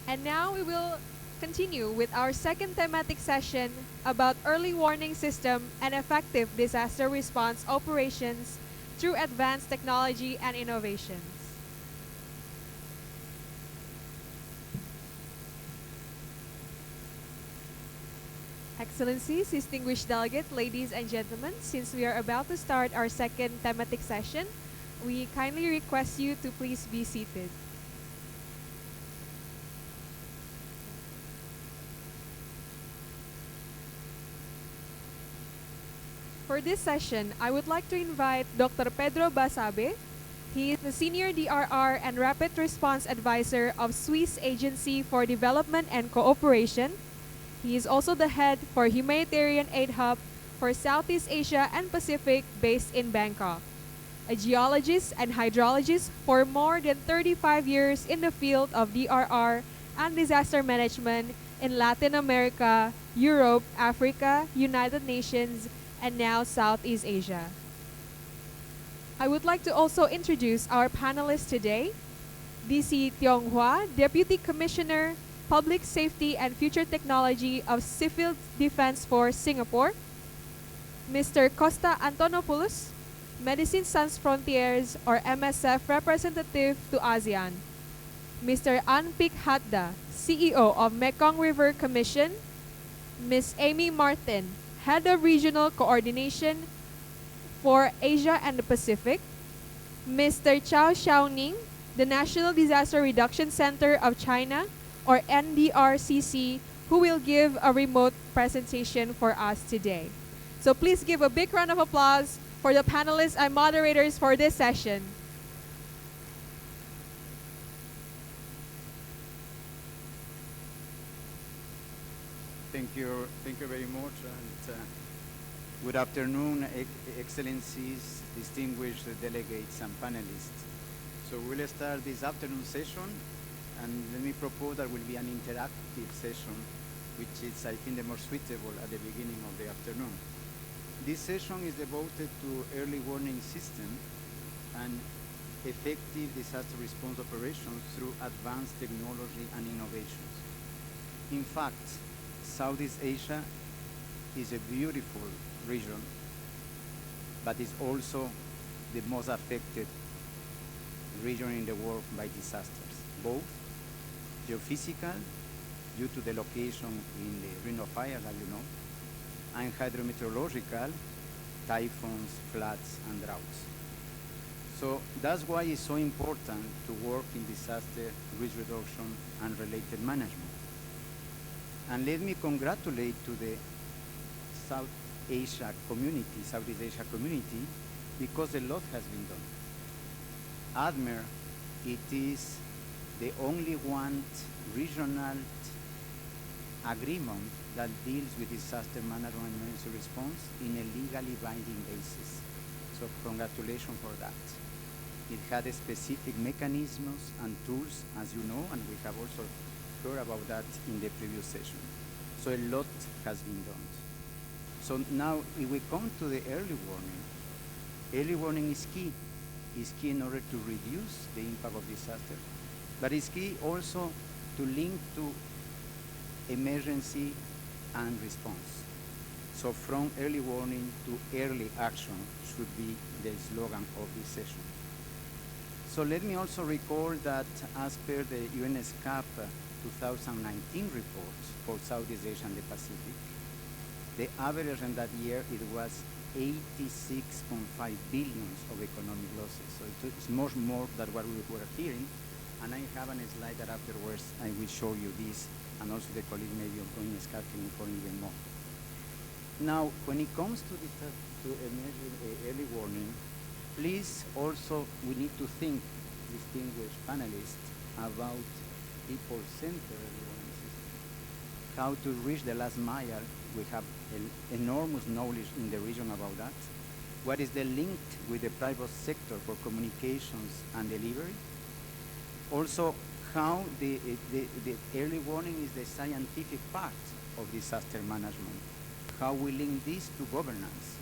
And now we will continue with our second thematic session about early warning system and effective disaster response operations through advanced technology and innovations. Excellencies, distinguished delegate, ladies and gentlemen, since we are about to start our second thematic session, we kindly request you to please be seated. For this session, I would like to invite Dr. Pedro Basabe. He is the Senior DRR and Rapid Response Advisor of Swiss Agency for Development and Cooperation. He is also the head for Humanitarian Aid Hub for Southeast Asia and Pacific based in Bangkok. A geologist and hydrologist for more than 35 years in the field of DRR and disaster management in Latin America, Europe, Africa, United Nations, and now Southeast Asia. I would like to also introduce our panelists today. DC Tiong Hua, Deputy Commissioner, Public Safety and Future Technology of Civil Defense Force Singapore. Mr. Costa Antonopoulos, Medicine Sans Frontiers or MSF representative to ASEAN. Mr. Anpik Hatda, CEO of Mekong River Commission. Ms. Amy Martin, Head of Regional Coordination for Asia and the Pacific. Mr. Chao Xiaoning, the National Disaster Reduction Center of China, or NDRCC, who will give a remote presentation for us today. So please give a big round of applause for the panelists and moderators for this session. Thank you very much, and good afternoon, Excellencies, distinguished delegates and panelists. So we'll start this afternoon session, and let me propose that will be an interactive session, which is, I think, the more suitable at the beginning of the afternoon. This session is devoted to early warning system and effective disaster response operations through advanced technology and innovations. In fact, Southeast Asia is a beautiful region, but is also the most affected region in the world by disasters, both geophysical, due to the location in the Ring of Fire, as you know, and hydrometeorological, typhoons, floods, and droughts. So that's why it's so important to work in disaster risk reduction and related management. And let me congratulate to the Southeast Asia community, because a lot has been done. ADMER, it is the only one regional agreement that deals with disaster management and emergency response in a legally binding basis. So congratulations for that. It had a specific mechanisms and tools, as you know, and we have also heard about that in the previous session. So a lot has been done. So now, if we come to the early warning is key. Is key in order to reduce the impact of disaster. But it's key also to link to emergency and response. So from early warning to early action should be the slogan of this session. So let me also recall that as per the UNESCAP 2019 report for Southeast Asia and the Pacific, the average in that year, it was 86.5 billion of economic losses. So it's much more than what we were hearing. And I have a slide that afterwards I will show you this, and also the colleague maybe of UNESCAP can inform even more. Now, when it comes to early warning, please also, we need to think, distinguished panelists, about people-centered early warning system. How to reach the last mile. We have enormous knowledge in the region about that. What is the link with the private sector for communications and delivery? Also, how the early warning is the scientific part of disaster management. How we link this to governance,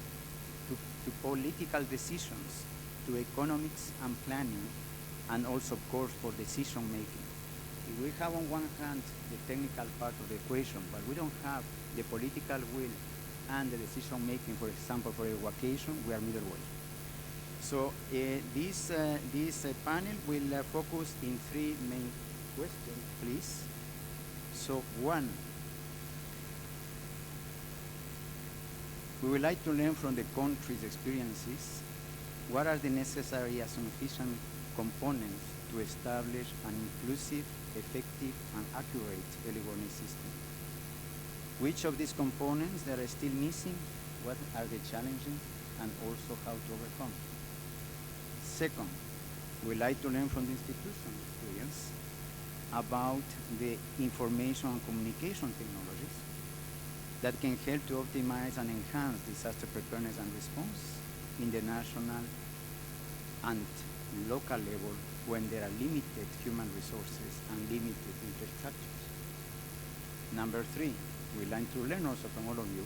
to political decisions, to economics and planning, and also, of course, for decision making. if we have on one hand the technical part of the equation, but we don't have the political will and the decision making, for example, for evacuation, we are middle way. So this panel will focus in three main questions, please. So one, we would like to learn from the country's experiences what are the necessary and sufficient components to establish an inclusive, effective, and accurate early warning system. Which of these components that are still missing, what are the challenges, and also how to overcome. Second, we'd like to learn from the institution experience about the information and communication technologies that can help to optimize and enhance disaster preparedness and response in the national and local level when there are limited human resources and limited infrastructures. Number three, we'd like to learn also from all of you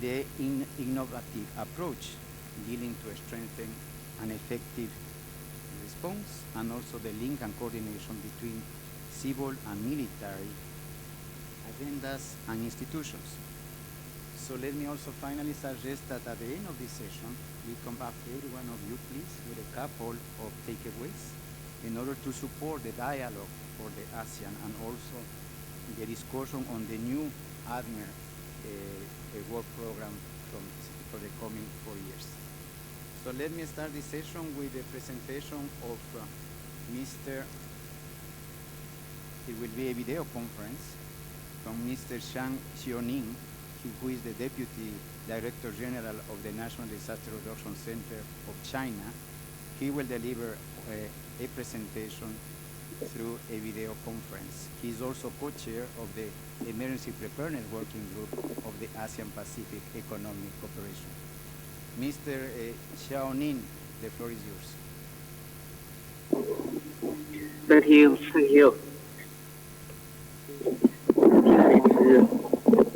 the innovative approach dealing to strengthen an effective response and also the link and coordination between civil and military agendas and institutions. So let me also finally suggest that at the end of this session, we come back to every one of you, please, with a couple of takeaways in order to support the dialogue for the ASEAN and also the discussion on the new ADMER work program for the coming 4 years. So let me start this session with the presentation of it will be a video conference from Mr. Shang Xiaoning, who is the Deputy Director General of the National Disaster Reduction Center of China. He will deliver a presentation through a video conference. He is also co-chair of the Emergency Preparedness Working Group of the ASEAN Pacific Economic Cooperation. Mr. Xiaoning, the floor is yours. Thank you.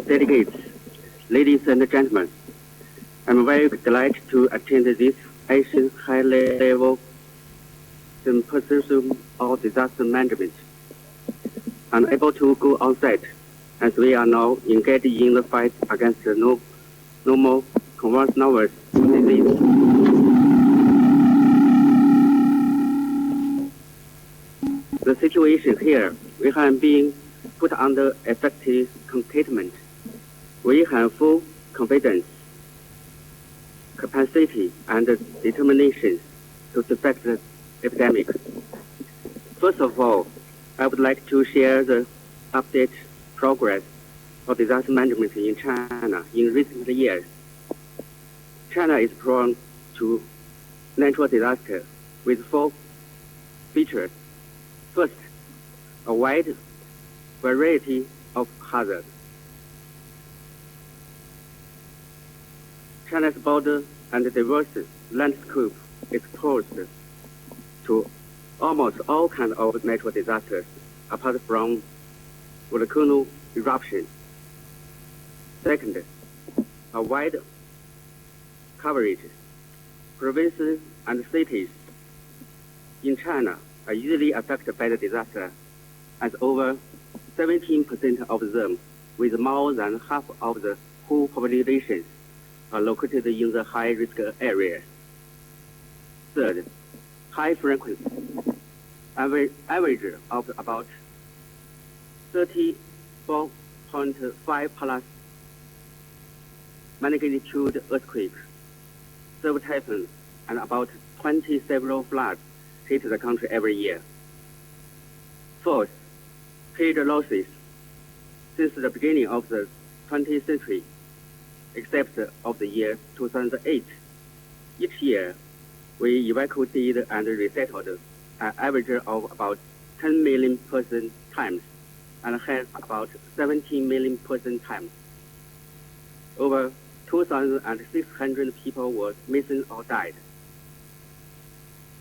Delegates, ladies and gentlemen, I'm very glad to attend this ASEAN high-level Symposium on disaster management. I'm able to go on site as we are now engaged in the fight against the normal coronavirus disease. The situation here, we have been put under effective containment. We have full confidence, capacity, and determination to defeat the epidemic. First of all, I would like to share the update progress of disaster management in China in recent years. China is prone to natural disaster with 4 features. First, a wide variety of hazards. China's border and diverse landscape exposed to almost all kinds of natural disasters, apart from volcano eruption. Second, a wide coverage. Provinces and cities in China are usually affected by the disaster, as over 17% of them, with more than half of the whole population, are located in the high-risk areas. Third, high frequency, average of about 34.5 plus magnitude earthquakes, several typhoons, and about 20 several floods hit the country every year. Fourth, paid losses. Since the beginning of the 20th century, except of the year 2008, each year we evacuated and resettled an average of about 10 million person times and had about 17 million person times. Over 2,600 people were missing or died,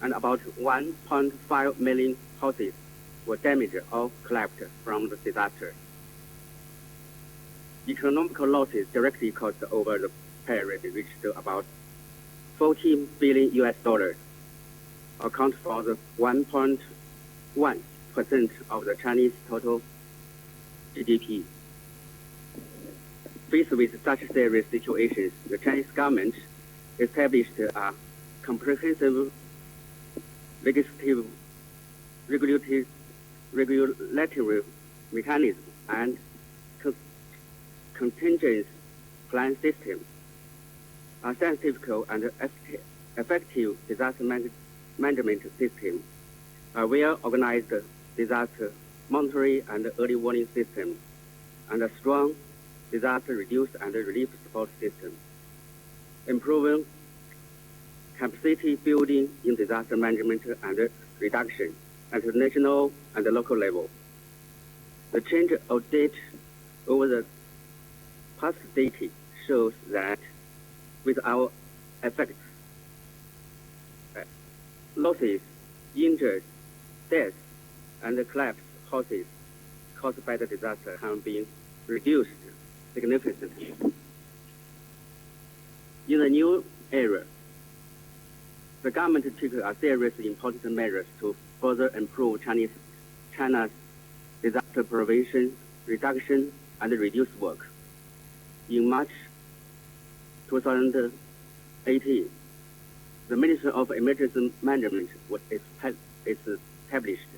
and about 1.5 million houses were damaged or collapsed from the disaster. Economic losses directly caused over the period reached about $14 billion, account for the 1.1% of the Chinese total GDP. Faced with such serious situations, the Chinese government established a comprehensive legislative regulatory mechanism and contingency plan system, a scientific and effective disaster management system, a well-organized disaster monitoring and early warning system, and a strong disaster reduce and relief support system. Improving capacity building in disaster management and reduction at the national and the local level. The change of date over the past decade shows that with our effects, losses, injuries, deaths, and collapse causes caused by the disaster have been reduced significantly. In the new era, the government took a series of important measures to further improve China's disaster prevention, reduction, and reduce work. In March 2018, the Ministry of Emergency Management was established.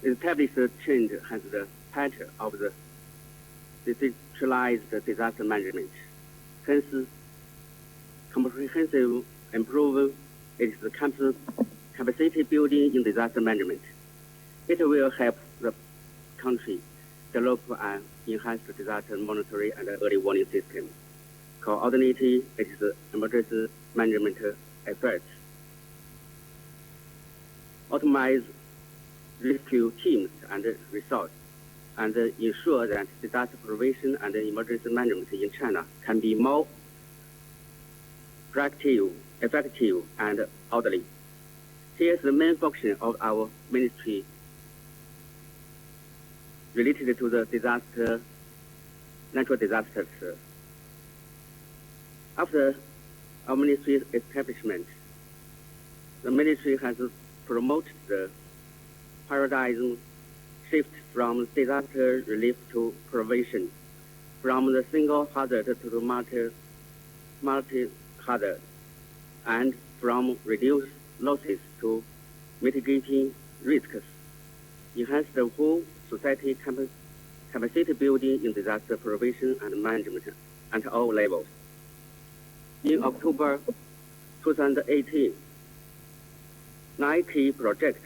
Established change has the pattern of the decentralized disaster management. Hence, comprehensive improvement is the capacity building in disaster management. It will help the country develop an enhanced disaster monitoring and early warning system, coordinating its emergency management efforts, optimize rescue teams and resources, and ensure that disaster prevention and emergency management in China can be more proactive, effective, and orderly. Here is the main function of our ministry related to the natural disasters. After our ministry's establishment, the ministry has promoted the paradigm shift from disaster relief to prevention, from the single hazard to the multi-hazard, and from reduced losses to mitigating risks, enhance the whole society capacity building in disaster prevention and management at all levels. In October 2018, 9 key projects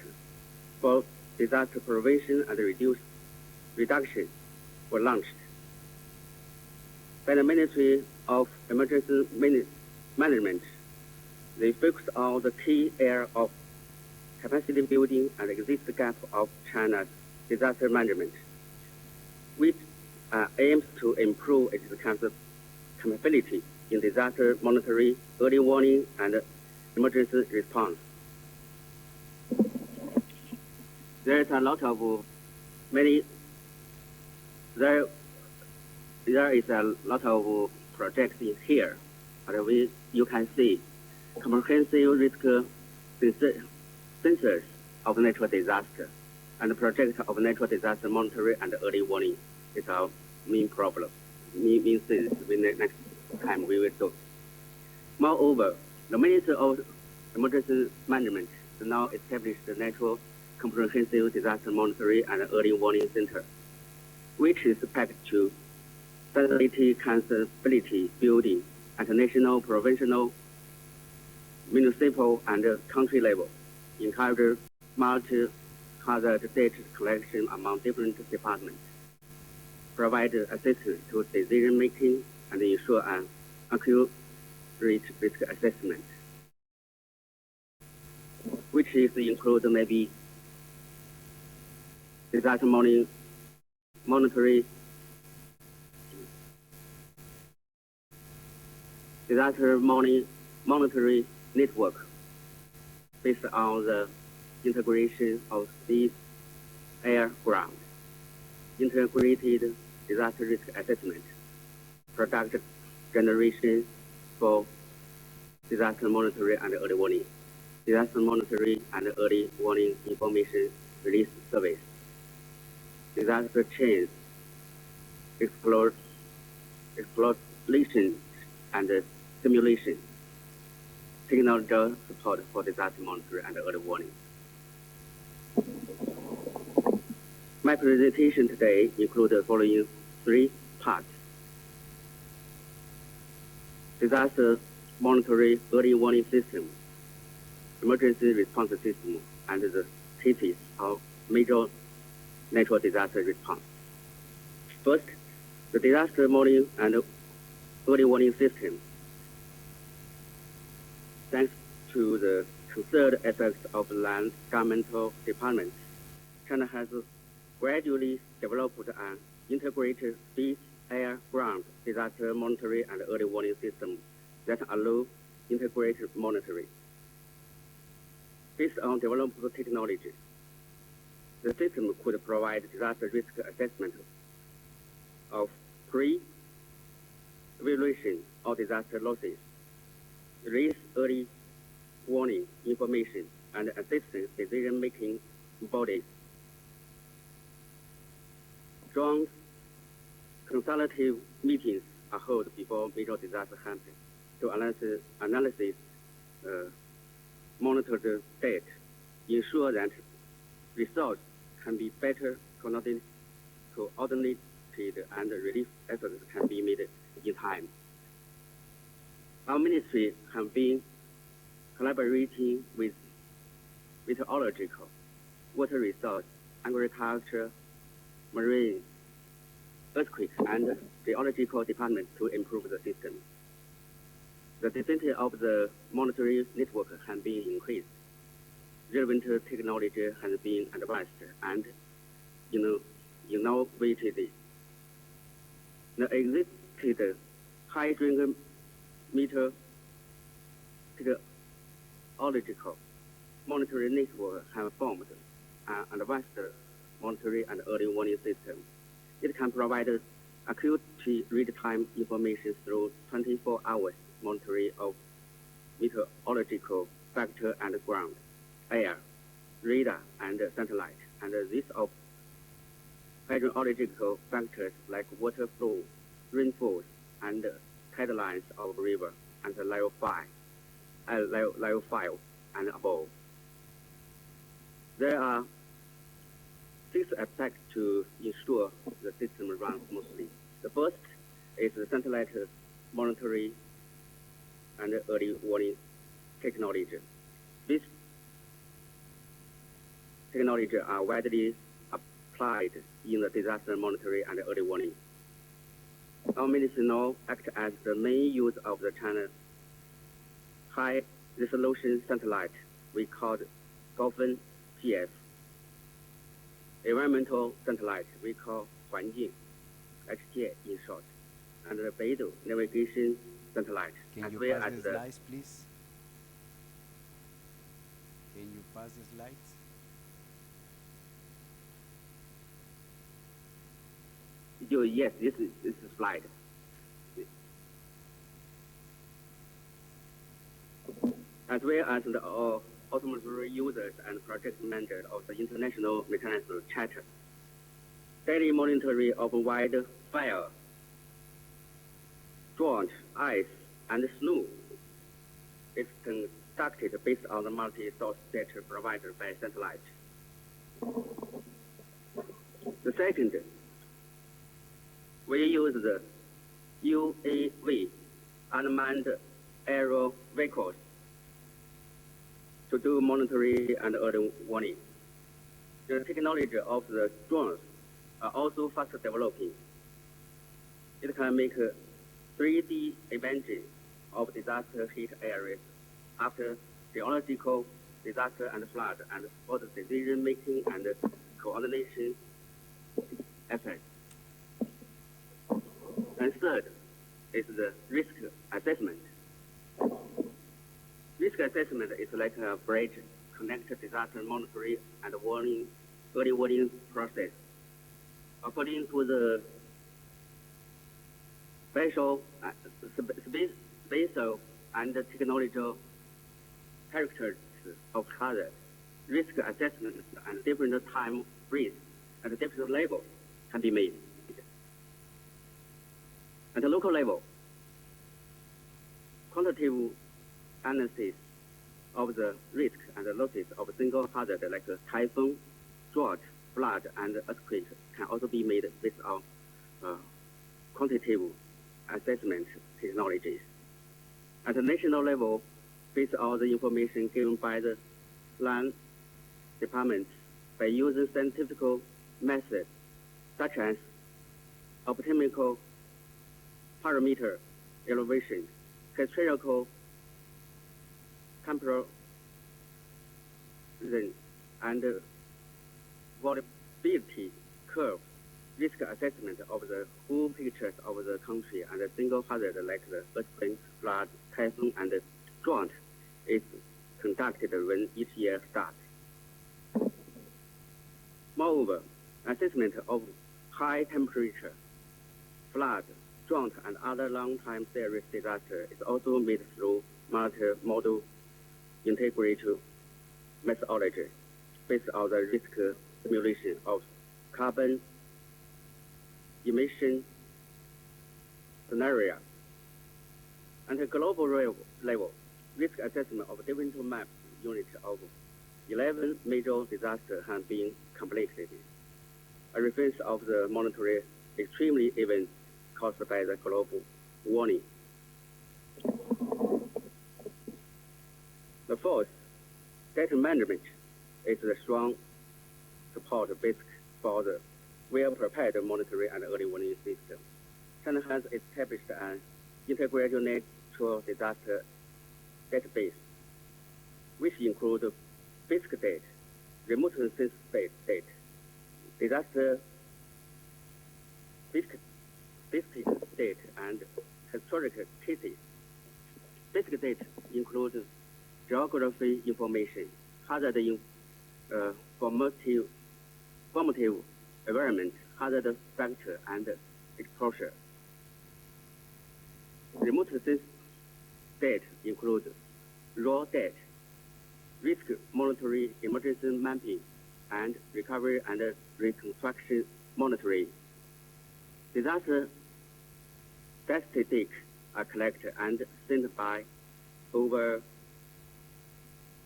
for disaster prevention and reduction were launched by the Ministry of Emergency Management. They focused on the key area of capacity building and exist gap of China's disaster management, which aims to improve its capability in disaster monitoring, early warning, and emergency response. There is a lot of projects in here, but you can see comprehensive risk sensors of natural disaster and the project of natural disaster monitoring and early warning is our main problem. Means next time we will do. Moreover, the Ministry of Emergency Management has now established the National Comprehensive Disaster Monitoring and Early Warning Center, which is packed to facility accountability building at national, provincial, municipal, and country level, encourage multi-hazard data collection among different departments, provide assistance to decision making, and ensure an accurate risk assessment, which is include maybe disaster monitoring, disaster monitoring network based on the integration of sea, air, ground, integrated disaster risk assessment, product generation for disaster monitoring and early warning, disaster monitoring and early warning information release service, disaster chains, exploration and simulation, technological support for disaster monitoring and early warning. My presentation today includes the following three parts: disaster monitoring early warning system, emergency response system, and the cases of major natural disaster response. First, the disaster monitoring and early warning system. Thanks to the concerted efforts of land governmental departments, China has gradually developed an integrated space, air, ground disaster monitoring and early warning system that allow integrated monitoring. Based on developed technology, the system could provide disaster risk assessment of pre-evaluation of disaster losses, raise early warning information, and assist decision-making bodies. Joint consultative meetings are held before major disaster happens to analyze monitor the state, ensure that resources can be better coordinated, and relief efforts can be made in time. Our ministry has been collaborating with meteorological, water resource, agriculture, marine, earthquake, and geological departments to improve the system. The density of the monitoring network has been increased. Relevant technology has been advanced and innovated. The existing high string meteorological monitoring network have formed an advanced monitoring and early warning system. It can provide acute real-time information through 24 hours monitoring of meteorological factor and ground, air, radar, and satellite, and this of hydrological factors like water flow, rainfall, and tide lines of river and level 5 and above. There are 6 aspects to ensure the system runs smoothly. The first is the satellite monitoring and early warning technology. These technologies are widely applied in the disaster monitoring and early warning. Our ministry now acts as the main use of the China high-resolution satellite we called Golfen GF. Environmental satellite we call 环境 HT in short, and the Beidou navigation satellite. Can as you well pass as the slides, please? Can you pass the slides? Yes, this is slide. As well as the automotive users and project managers of the International International Chapter. Daily monitoring of wildfire, drought, ice, and snow is conducted based on the multi-source data provided by satellite. The second, we use the UAV, unmanned aerial vehicles, to do monitoring and early warning. The technology of the drones are also fast developing. It can make 3D imaging of disaster hit areas after geological disaster and flood, and for the decision making and coordination efforts. And third is the risk assessment. Risk assessment is like a bridge connected disaster monitoring and early warning process. According to the spatial and technological characteristics of hazard, risk assessment, and different time frames at different levels can be made. At the local level, quantitative analysis of the risk and the losses of a single hazard like typhoon, drought, flood, and earthquake can also be made based on quantitative assessment technologies. At the national level, based on the information given by the land departments by using scientific methods such as optical parameter elevation, historical comparison, and volatility curve, risk assessment of the whole pictures of the country and a single hazard like the earthquake, flood, typhoon, and drought is conducted when each year starts. Moreover, assessment of high temperature, flood, drought, and other long-time serious disaster is also made through multi-model integrated methodology based on the risk simulation of carbon emission scenario. At a global level, risk assessment of different map units of 11 major disasters have been completed. A reference of the monitoring extremely events caused by the global warming. The fourth, data management is the strong support basic for the well-prepared monitoring and early warning system. China has established an integrated natural disaster database, which includes basic data, remote sensing data, disaster basic data, and historical cases. Basic data includes geography information, hazard formative environment, hazard factor, and exposure. Remote sensing data includes raw data, risk monitoring, emergency mapping, and recovery and reconstruction monitoring. Disaster statistics are collected and sent by over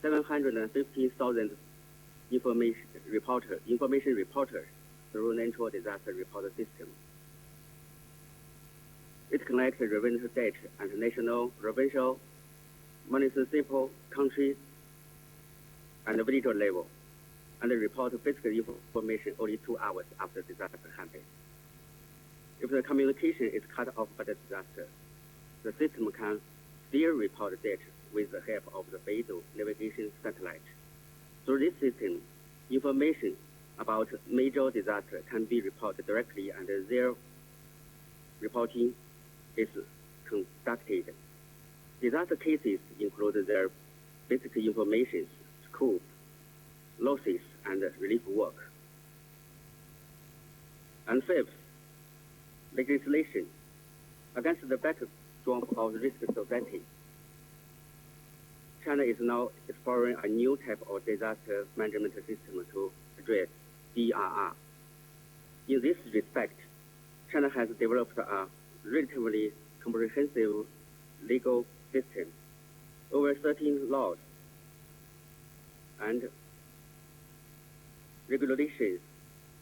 750,000 information reporters through natural disaster report system. It collects relevant data at national, provincial, municipal, country, and village level, and report basic information only 2 hours after disaster happens. If the communication is cut off by the disaster, the system can still report data with the help of the Beidou navigation satellite. Through this system, information about major disaster can be reported directly, and their reporting is conducted. Disaster cases include their basic information, scope, losses, and relief work. And fifth, legislation. Against the backdrop of risk society, China is now exploring a new type of disaster management system to address DRR. In this respect, China has developed a relatively comprehensive legal system, over 13 laws and regulations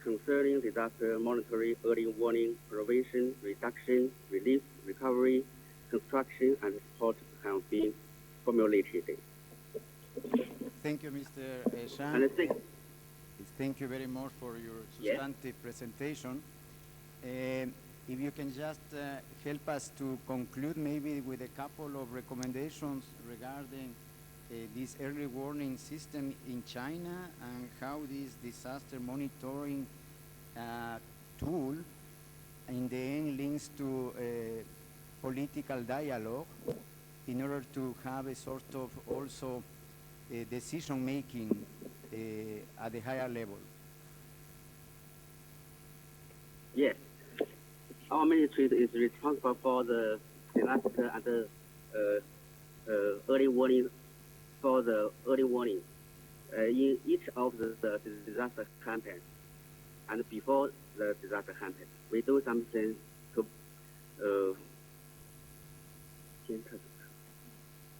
concerning disaster monitoring, early warning, prevention, reduction, relief, recovery, construction, and support have been formulated. Thank you, Mr. Shang. And I think, Thank you very much for your substantive presentation. If you can just help us to conclude maybe with a couple of recommendations regarding this early warning system in China and how this disaster monitoring tool in the end links to political dialogue in order to have a sort of also decision making at the higher level. yes, our ministry is responsible for the disaster and early warning for the early warning in each of the disaster campaigns and before the disaster happens. We do something to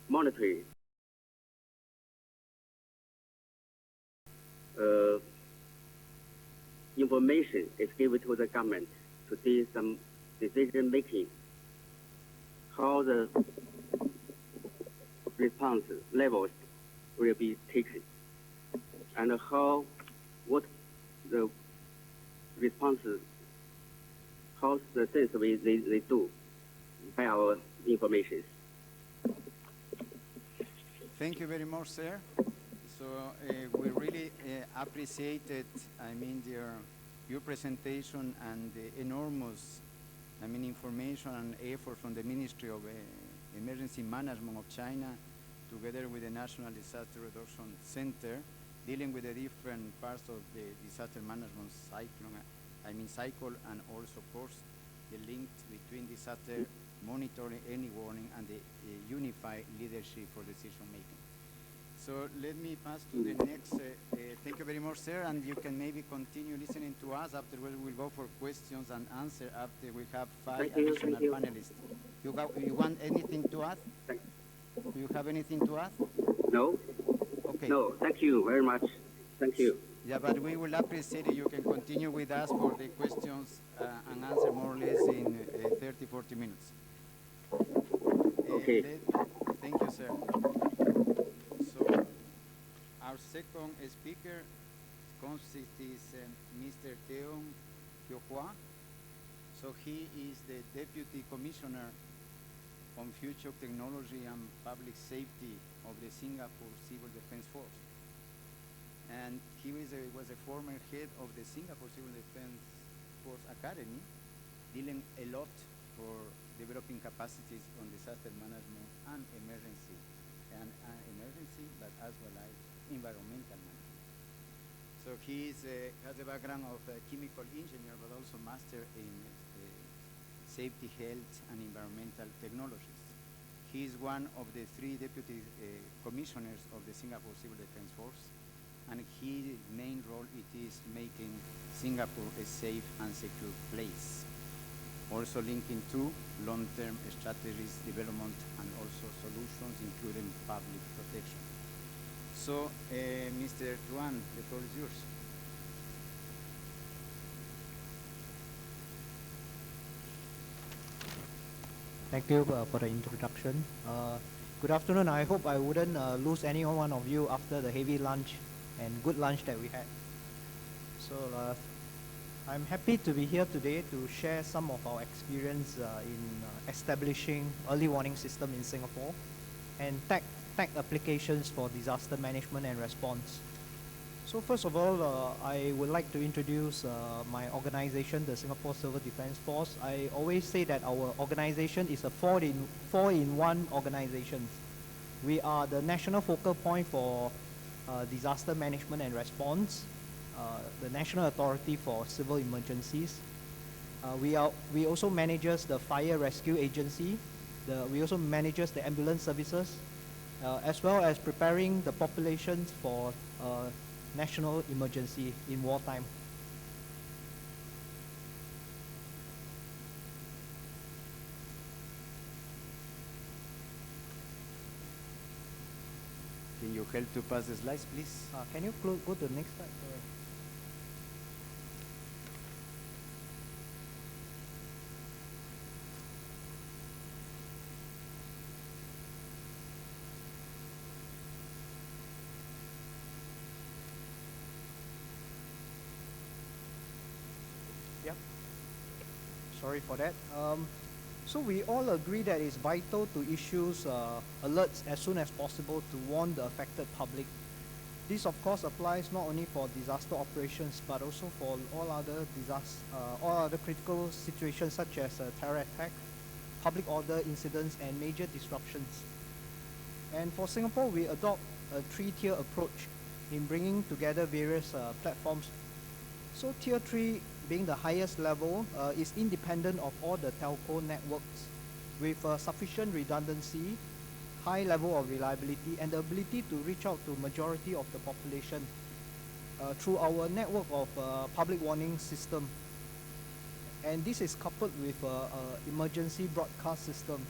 monitor information is given to the government to do some decision making, how the response levels will be taken, and what the responses, how the things they do by our information. Thank you very much, sir. So we really appreciated, your presentation and the enormous, information and effort from the Ministry of Emergency Management of China, together with the National Disaster Reduction Center, dealing with the different parts of the disaster management cycle, and also, of course, the link between disaster monitoring, early warning, and the unified leadership for decision making. So let me pass to the next. Thank you very much, sir, and you can maybe continue listening to us. Afterwards, we'll go for questions and answers after we have five additional panelists. You want anything to add? Do you have anything to add? No. Okay. No, thank you very much. Thank you. Yeah, but we will appreciate it. You can continue with us for the questions and answer more or less in 30, 40 minutes. Okay. Thank you, sir. So our second speaker is Mr. Teong Hua. So he is the Deputy Commissioner on Future Technology and Public Safety of the Singapore Civil Defense Force. And he was a former head of the Singapore Civil Defense Force Academy, dealing a lot for developing capacities on disaster management and emergency, but as well as environmental management. So he has a background of a chemical engineer, but also master in safety, health, and environmental technologies. He is one of the three deputy commissioners of the Singapore Civil Defense Force, and his main role is making Singapore a safe and secure place. Also linking to long-term strategies, development, and also solutions, including public protection. So, Mr. Duan, the floor is yours. Thank you for the introduction. Good afternoon. I hope I wouldn't lose any one of you after the heavy lunch and good lunch that we had. So I'm happy to be here today to share some of our experience in establishing early warning system in Singapore and tech applications for disaster management and response. So first of all, I would like to introduce my organization, the Singapore Civil Defense Force. I always say that our organization is a four-in-one organization. We are the national focal point for disaster management and response, the National Authority for Civil Emergencies. We also manages the Fire Rescue Agency. We also manages the ambulance services, as well as preparing the populations for national emergency in wartime. Can you help to pass the slides, please? Can you go to the next slide? Yeah. Sorry for that. So we all agree that it's vital to issue alerts as soon as possible to warn the affected public. This of course applies not only for disaster operations but also for all other critical situations such as terror attack, public order incidents, and major disruptions. And for Singapore, we adopt a three-tier approach in bringing together various platforms. So tier 3 being the highest level is independent of all the telco networks with sufficient redundancy, high level of reliability and the ability to reach out to majority of the population through our network of public warning system. And this is coupled with emergency broadcast system.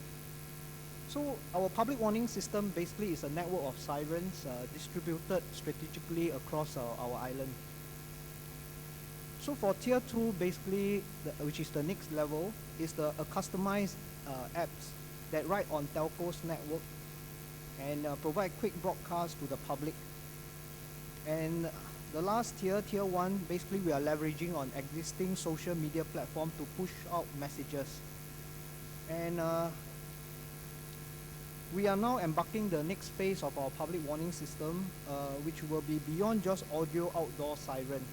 So our public warning system basically is a network of sirens distributed strategically across our island. So for tier 2, basically, which is the next level, is a customized apps that ride on telco's network and provide quick broadcast to the public. And the last tier, tier 1, basically we are leveraging on existing social media platform to push out messages. And we are now embarking the next phase of our public warning system, which will be beyond just audio outdoor siren,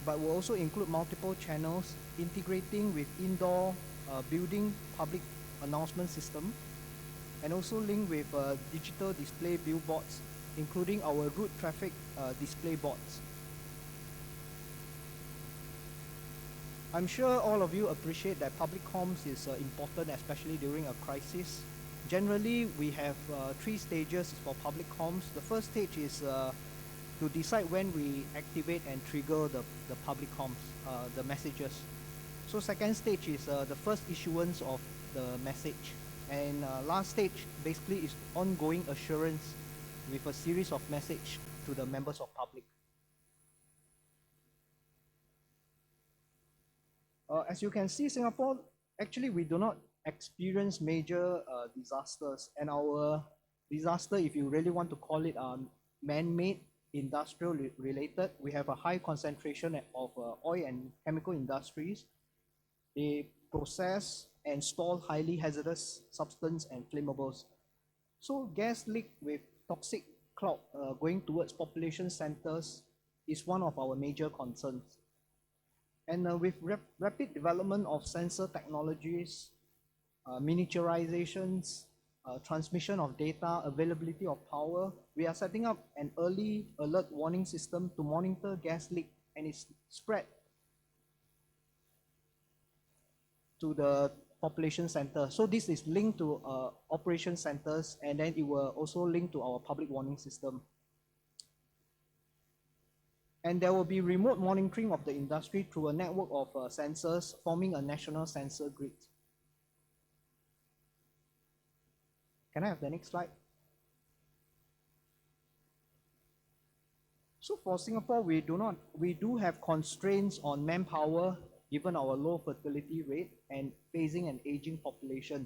but will also include multiple channels integrating with indoor building public announcement system, and also link with digital display billboards, including our route traffic display boards. I'm sure all of you appreciate that public comms is important, especially during a crisis. Generally, we have 3 stages for public comms. The first stage is to decide when we activate and trigger the public comms, the messages. So second stage is the first issuance of the message. And last stage basically is ongoing assurance with a series of message to the members of public. As you can see, Singapore, actually we do not experience major disasters, and our disaster, if you really want to call it man-made, industrial related, we have a high concentration of oil and chemical industries. They process and store highly hazardous substance and flammables. So gas leak with toxic cloud going towards population centers is one of our major concerns. And with rapid development of sensor technologies, miniaturizations, transmission of data, availability of power, we are setting up an early alert warning system to monitor gas leak and its spread to the population center. So this is linked to operation centers, and then it will also link to our public warning system. And there will be remote monitoring of the industry through a network of sensors forming a national sensor grid. Can I have the next slide? So for Singapore, we do have constraints on manpower given our low fertility rate and facing an aging population.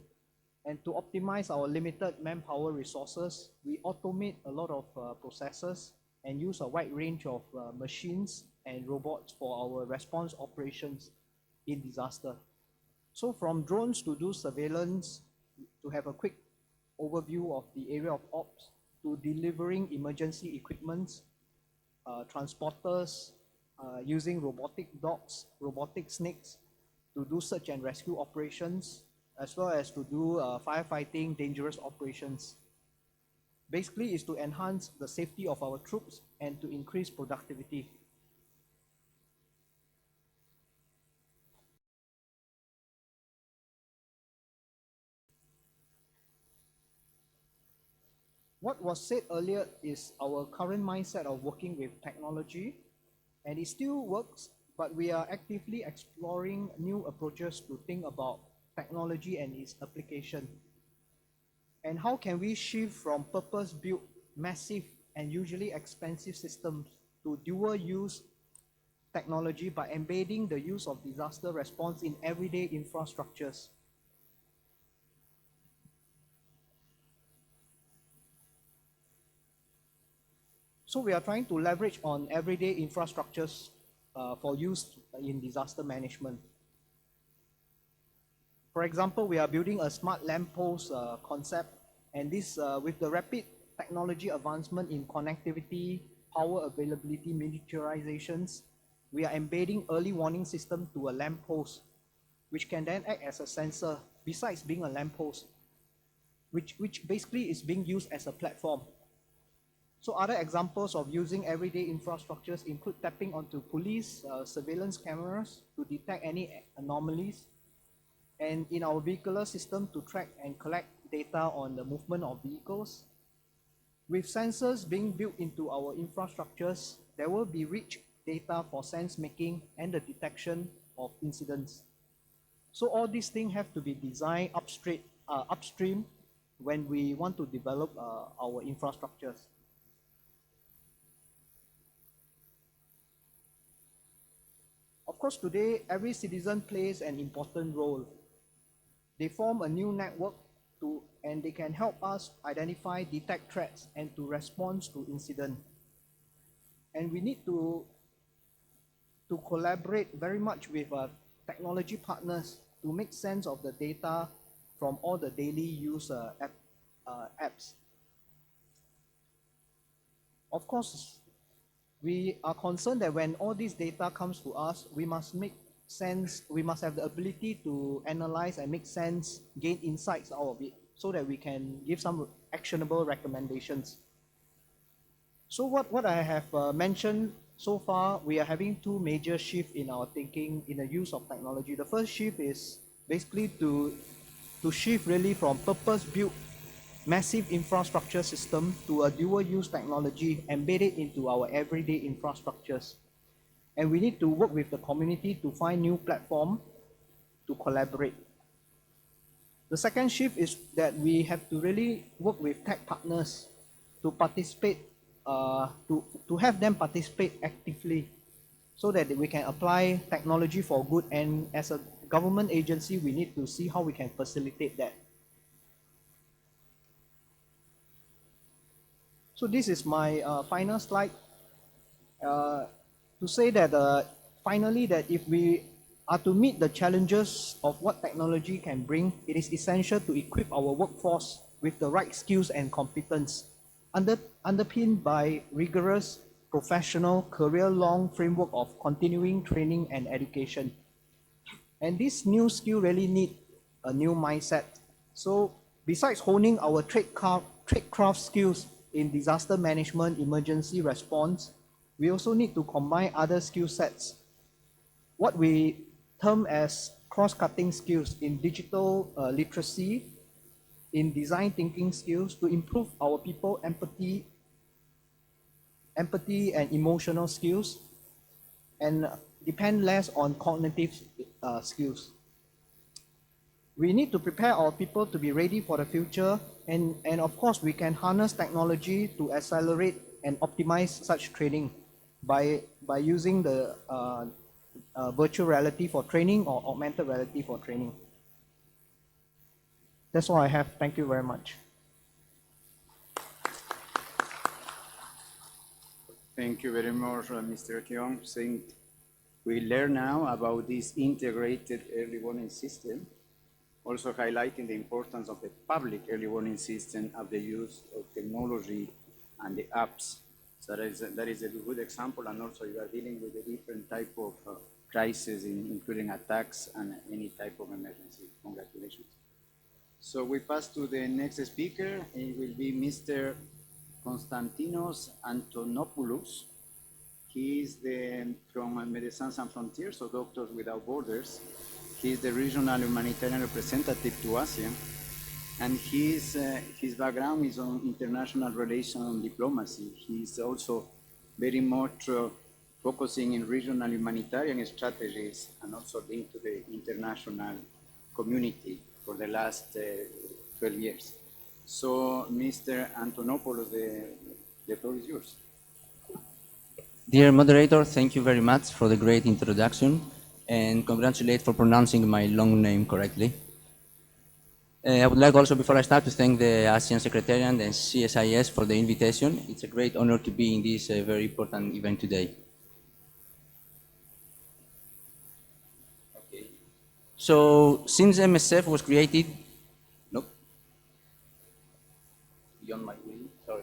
And to optimize our limited manpower resources, we automate a lot of processes and use a wide range of machines and robots for our response operations in disaster. So from drones to do surveillance, to have a quick overview of the area of ops, to delivering emergency equipments, transporters, using robotic dogs, robotic snakes to do search and rescue operations, as well as to do firefighting dangerous operations. Basically is to enhance the safety of our troops and to increase productivity. What was said earlier is our current mindset of working with technology, and it still works, but we are actively exploring new approaches to think about technology and its application. And how can we shift from purpose-built, massive, and usually expensive systems to dual-use technology by embedding the use of disaster response in everyday infrastructures? So we are trying to leverage on everyday infrastructures for use in disaster management. For example, we are building a smart lamppost concept, and this with the rapid technology advancement in connectivity, power availability, miniaturizations, we are embedding early warning system to a lamppost, which can then act as a sensor besides being a lamppost, which basically is being used as a platform. So other examples of using everyday infrastructures include tapping onto police surveillance cameras to detect any anomalies, and in our vehicular system to track and collect data on the movement of vehicles. With sensors being built into our infrastructures, there will be rich data for sense making and the detection of incidents. So all these things have to be designed upstream when we want to develop our infrastructures. Of course, today, every citizen plays an important role. They form a new network and they can help us identify, detect threats, and to respond to incidents. And we need to collaborate very much with technology partners to make sense of the data from all the daily use apps. Of course, we are concerned that when all this data comes to us, we must make sense, we must have the ability to analyze and make sense, gain insights out of it, so that we can give some actionable recommendations. So what I have mentioned so far, we are having two major shifts in our thinking in the use of technology. The first shift is basically to shift really from purpose-built massive infrastructure system to a dual-use technology embedded into our everyday infrastructures. And we need to work with the community to find new platform to collaborate. The second shift is that we have to really work with tech partners to participate, to have them participate actively so that we can apply technology for good. And as a government agency, we need to see how we can facilitate that. So this is my final slide to say that finally that if we are to meet the challenges of what technology can bring, it is essential to equip our workforce with the right skills and competence, underpinned by rigorous, professional, career-long framework of continuing training and education. And this new skill really need a new mindset. So besides honing our tradecraft skills in disaster management, emergency response, we also need to combine other skill sets, what we term as cross-cutting skills in digital literacy, in design thinking skills, to improve our people empathy and emotional skills, and depend less on cognitive skills. We need to prepare our people to be ready for the future, and of course we can harness technology to accelerate and optimize such training by using the virtual reality for training or augmented reality for training. That's all I have. Thank you very much. Thank you very much, Mr. Kyung. Think we learn now about this integrated early warning system, also highlighting the importance of the public early warning system of the use of technology and the apps. So that is a good example, and also you are dealing with a different type of crisis, including attacks and any type of emergency. Congratulations. So we pass to the next speaker. It will be Mr. Konstantinos Antonopoulos. He is from Médecins Sans Frontières, so Doctors Without Borders. He is the regional humanitarian representative to ASEAN, and his background is on international relations and diplomacy. He is also very much focusing in regional humanitarian strategies and also linked to the international community for the last 12 years. So, Mr. Antonopoulos, the floor is yours. Dear moderator, thank you very much for the great introduction, and congratulate for pronouncing my long name correctly. I would like also, before I start, to thank the ASEAN Secretariat and CSIS for the invitation. It's a great honor to be in this very important event today. Okay. So, since MSF was created, beyond my will, sorry.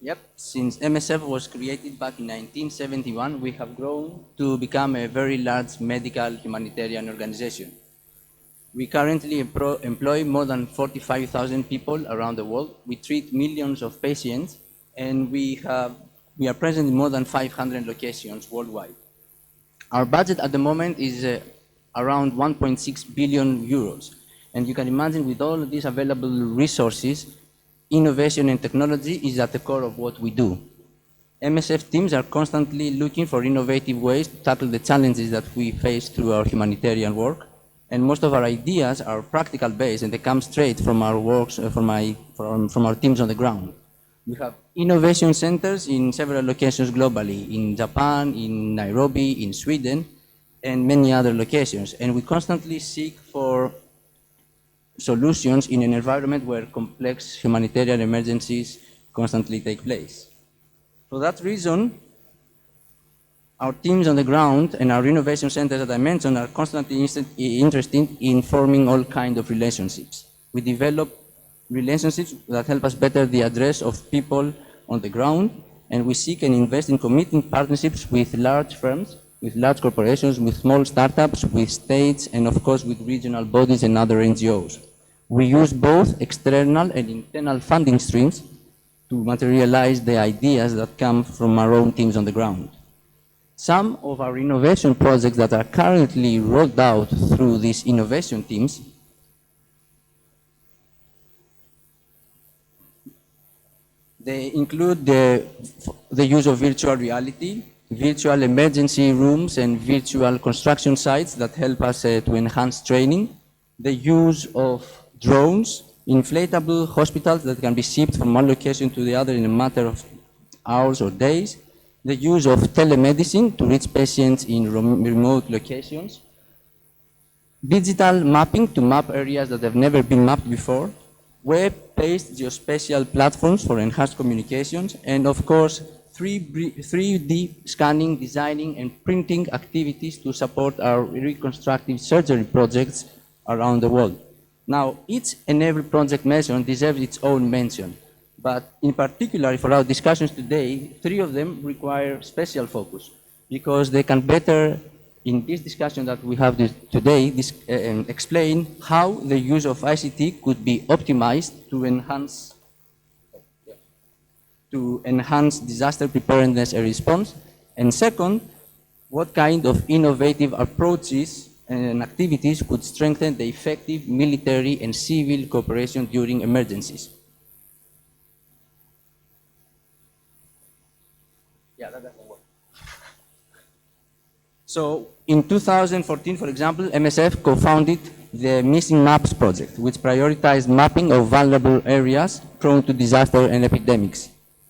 Yep, since MSF was created back in 1971, we have grown to become a very large medical humanitarian organization. We currently employ more than 45,000 people around the world. We treat millions of patients, and we are present in more than 500 locations worldwide. Our budget at the moment is around 1.6 billion euros. And you can imagine with all of these available resources, innovation and technology is at the core of what we do. MSF teams are constantly looking for innovative ways to tackle the challenges that we face through our humanitarian work. And most of our ideas are practical based and they come straight from our works, from our teams on the ground. We have innovation centers in several locations globally, in Japan, in Nairobi, in Sweden, and many other locations. And we constantly seek for solutions in an environment where complex humanitarian emergencies constantly take place. For that reason, our teams on the ground and our innovation centers that I mentioned are constantly interested in forming all kinds of relationships. We develop relationships that help us better the address of people on the ground, and we seek and invest in committing partnerships with large firms, with large corporations, with small startups, with states, and of course with regional bodies and other NGOs. We use both external and internal funding streams to materialize the ideas that come from our own teams on the ground. Some of our innovation projects that are currently rolled out through these innovation teams they include the use of virtual reality, virtual emergency rooms, and virtual construction sites that help us to enhance training, the use of drones, inflatable hospitals that can be shipped from one location to the other in a matter of hours or days, the use of telemedicine to reach patients in remote locations, digital mapping to map areas that have never been mapped before, web-based geospatial platforms for enhanced communications, and of course, 3D scanning, designing, and printing activities to support our reconstructive surgery projects around the world. Now, each and every project mentioned deserves its own mention, but in particular for our discussions today, 3 of them require special focus because they can better, in this discussion that we have today, explain how the use of ICT could be optimized to enhance disaster preparedness and response, and second, what kind of innovative approaches and activities could strengthen the effective military and civil cooperation during emergencies. Yeah, that doesn't work. So in 2014, for example, MSF co-founded the Missing Maps project, which prioritized mapping of vulnerable areas prone to disaster and epidemics.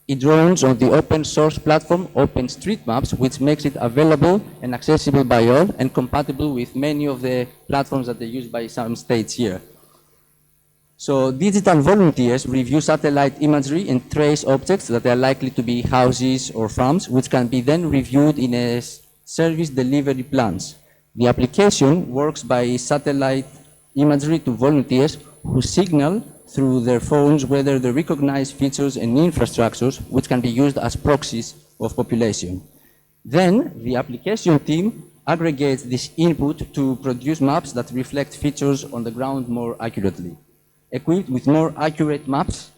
It runs on the open source platform OpenStreetMaps, which makes it available and accessible by all and compatible with many of the platforms that are used by some states here. So digital volunteers review satellite imagery and trace objects that are likely to be houses or farms, which can be then reviewed in a service delivery plans. The application works by satellite imagery to volunteers who signal through their phones whether they recognize features and infrastructures which can be used as proxies of population. Then the application team aggregates this input to produce maps that reflect features on the ground more accurately. Equipped with more accurate maps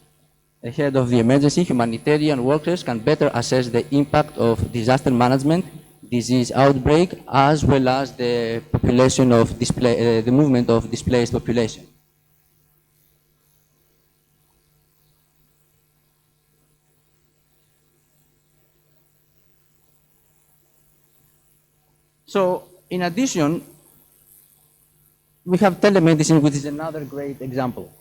ahead of the emergency, humanitarian workers can better assess the impact of disaster management, disease outbreak, as well as the population of the movement of displaced population. So, in addition, we have telemedicine, which is another great example.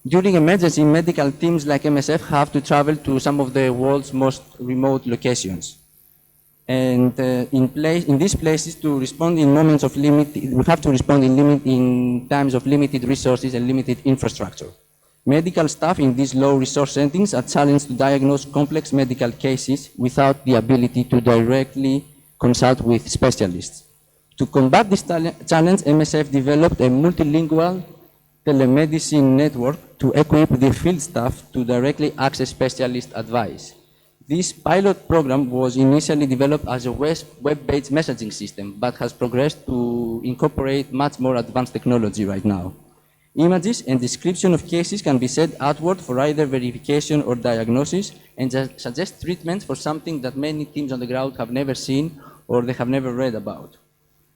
During emergency, medical teams like MSF have to travel to some of the world's most remote locations. And in these places, to respond in moments of we have to respond in times of limited resources and limited infrastructure. Medical staff in these low resource settings are challenged to diagnose complex medical cases without the ability to directly consult with specialists. To combat this challenge, MSF developed a multilingual telemedicine network to equip the field staff to directly access specialist advice. This pilot program was initially developed as a web-based messaging system, but has progressed to incorporate much more advanced technology right now. Images and description of cases can be sent outward for either verification or diagnosis and suggest treatments for something that many teams on the ground have never seen or they have never read about.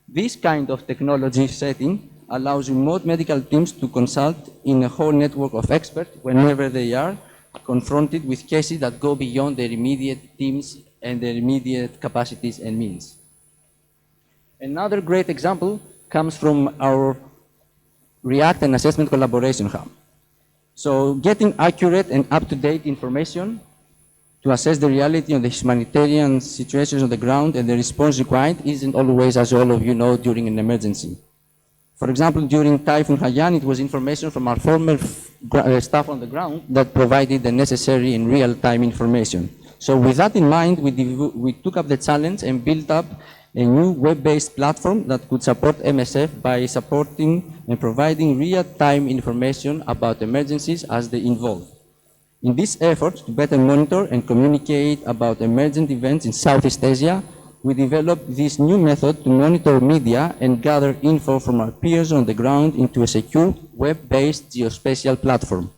This kind of technology setting allows remote medical teams to consult in a whole network of experts whenever they are confronted with cases that go beyond their immediate teams and their immediate capacities and means. Another great example comes from our React and Assessment Collaboration Hub. So getting accurate and up-to-date information to assess the reality of the humanitarian situations on the ground and the response required isn't always, as all of you know, during an emergency. For example, during Typhoon Haiyan, it was information from our former staff on the ground that provided the necessary and real-time information. So with that in mind, we took up the challenge and built up a new web-based platform that could support MSF by supporting and providing real-time information about emergencies as they evolve. In this effort to better monitor and communicate about emergent events in Southeast Asia, we developed this new method to monitor media and gather info from our peers on the ground into a secure web-based geospatial platform.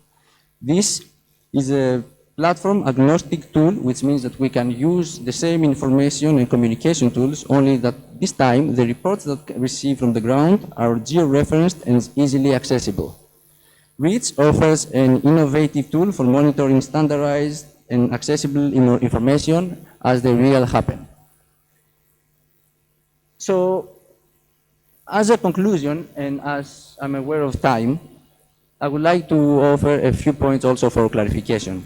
This is a platform agnostic tool, which means that we can use the same information and communication tools, only that this time the reports that we receive from the ground are geo-referenced and easily accessible. REACH offers an innovative tool for monitoring standardized and accessible information as they really happen. So, as a conclusion, and as I'm aware of time, I would like to offer a few points also for clarification.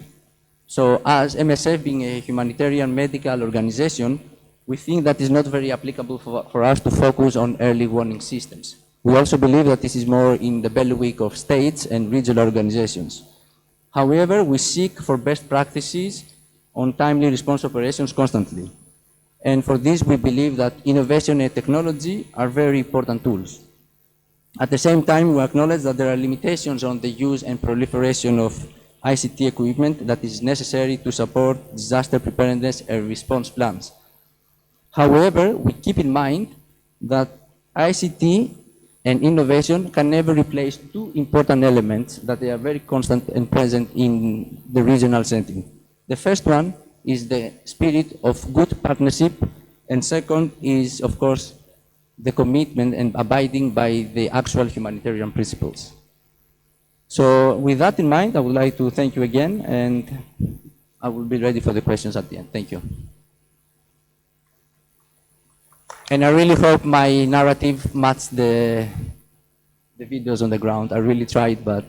So, as MSF being a humanitarian medical organization, we think that is not very applicable for us to focus on early warning systems. We also believe that this is more in the bailiwick of states and regional organizations. However, we seek for best practices on timely response operations constantly. And for this, we believe that innovation and technology are very important tools. At the same time, we acknowledge that there are limitations on the use and proliferation of ICT equipment that is necessary to support disaster preparedness and response plans. However, we keep in mind that ICT and innovation can never replace two important elements that they are very constant and present in the regional setting. The first one is the spirit of good partnership, and second is, of course, the commitment and abiding by the actual humanitarian principles. So with that in mind, I would like to thank you again, and I will be ready for the questions at the end. Thank you. And I really hope my narrative matched the videos on the ground. I really tried, but...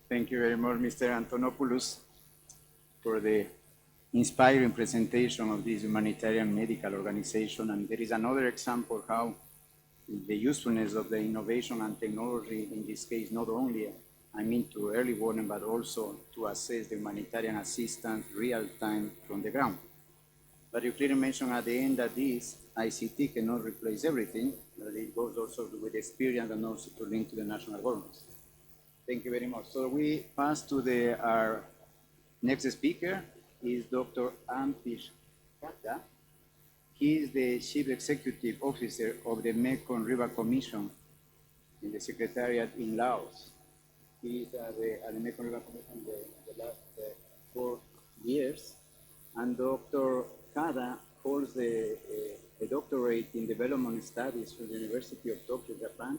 Thank you very much, Mr. Antonopoulos, for the inspiring presentation of this humanitarian medical organization. And there is another example how the usefulness of the innovation and technology, in this case, not only, to early warning, but also to assess the humanitarian assistance real time from the ground. But you clearly mentioned at the end that this ICT cannot replace everything, but it goes also with experience and also to link to the national governments. Thank you very much. So we pass to our next speaker is Dr. Ampish Kata. He is the Chief Executive Officer of the Mekong River Commission in the Secretariat in Laos. He is at the Mekong River Commission the last 4 years. And Dr. Kada holds a doctorate in development studies from the University of Tokyo, Japan,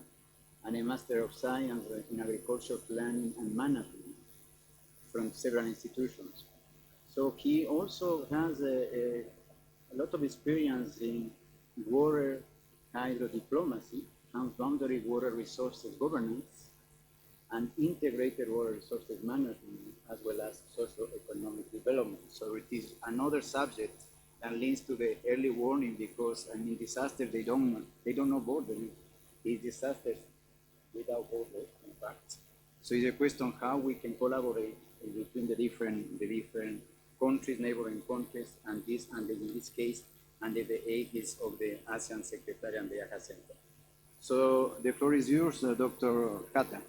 and a Master of Science in Agricultural Planning and Management from several institutions. So he also has a lot of experience in water hydro diplomacy, transboundary water resources governance, and integrated water resources management, as well as socio-economic development. So it is another subject that links to the early warning, because disasters, they don't know borders. It's disasters without borders, in fact. So it's a question how we can collaborate between the different countries, neighboring countries, and in this case, under the aegis of the ASEAN Secretariat and the AHA Center. So the floor is yours, Dr. Kata.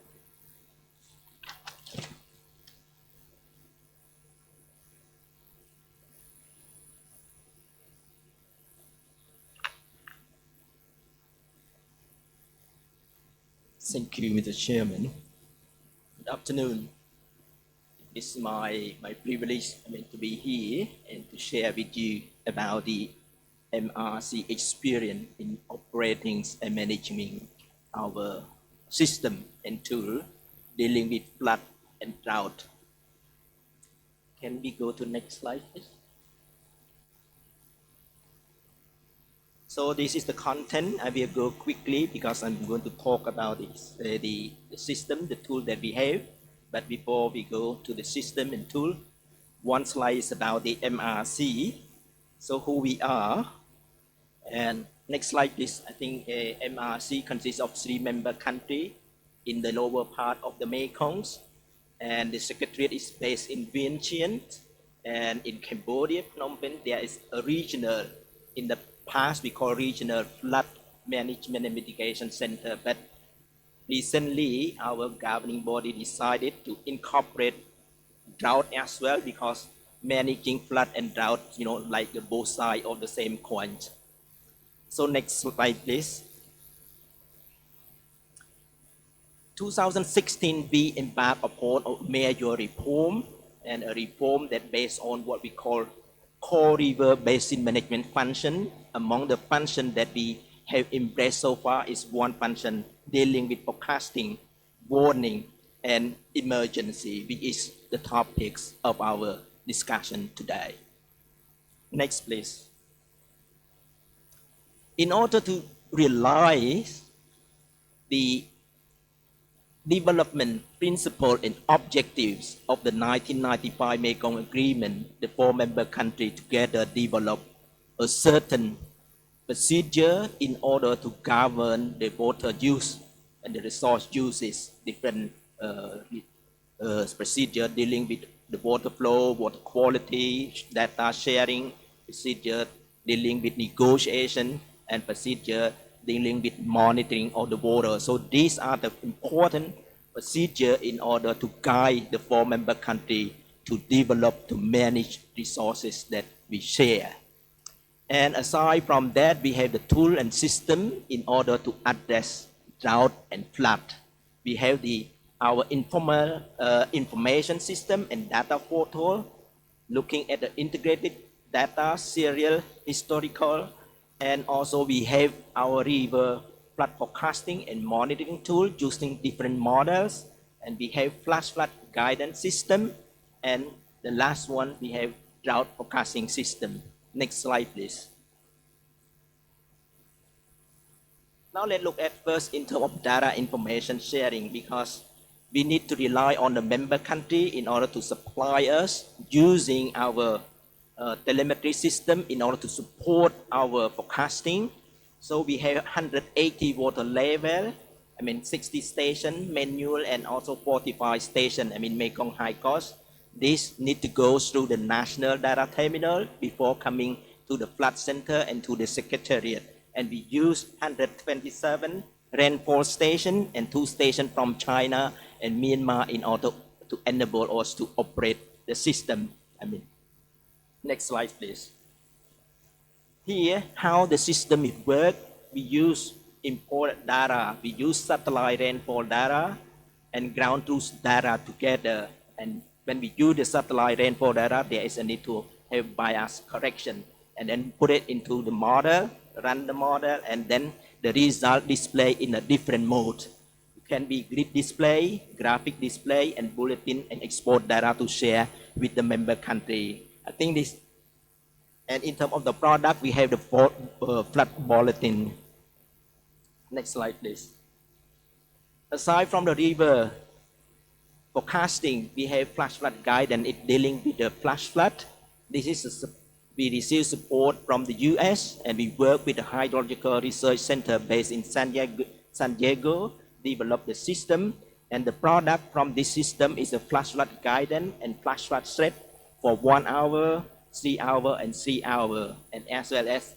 Thank you, Mr. Chairman. Good afternoon. It's my privilege to be here and to share with you about the MRC experience in operating and managing our system and tool dealing with flood and drought. Can we go to next slide, please? So this is the content. I will go quickly because I'm going to talk about the system, the tool that we have. But before we go to the system and tool, one slide is about the MRC. So who we are. And next slide, please. I think MRC consists of 3 member countries in the lower part of the Mekong. And the secretariat is based in Vientiane. And in Cambodia, Phnom Penh, there is a regional, in the past we call regional flood management and mitigation center. But recently, our governing body decided to incorporate drought as well, because managing flood and drought, like the both sides of the same coin. So next slide, please. 2016, we embarked upon a major reform, and a reform that based on what we call core river basin management function. Among the functions that we have embraced so far is one function dealing with forecasting, warning, and emergency, which is the topics of our discussion today. Next, please. In order to realize the development principle and objectives of the 1995 Mekong Agreement, the 4 member countries together developed a certain procedure in order to govern the water use and the resource uses, different procedure dealing with the water flow, water quality, data sharing, procedure dealing with negotiation, and procedure dealing with monitoring of the water. So these are the important procedure in order to guide the 4 member countries to develop, to manage resources that we share. And aside from that, we have the tool and system in order to address drought and flood. We have our informal information system and data portal, looking at the integrated data, serial, historical, and also we have our river flood forecasting and monitoring tool using different models, and we have flash flood guidance system, and the last one we have drought forecasting system. Next slide, please. Now let's look at first in terms of data information sharing, because we need to rely on the member country in order to supply us using our telemetry system in order to support our forecasting. So we have 180 water level, 60 station manual, and also 45 station, Mekong high cost. This need to go through the national data terminal before coming to the flood center and to the secretariat. And we use 127 rainfall station and 2 stations from China and Myanmar in order to enable us to operate the system. Next slide, please. Here, how the system is work. We use imported data. We use satellite rainfall data and ground truth data together. And when we use the satellite rainfall data, there is a need to have bias correction, and then put it into the model, run the model, and then the result display in a different mode. It can be grid display, graphic display, and bulletin, and export data to share with the member country. I think this, and in terms of the product, we have the flood bulletin. Next slide, please. Aside from the river forecasting, we have flash flood guidance. It's dealing with the flash flood. This is we receive support from the US, and we work with the Hydrological Research Center based in San Diego, develop the system, and the product from this system is a flash flood guidance and flash flood threat for 1 hour, 3 hour, and 3 hour, and as well as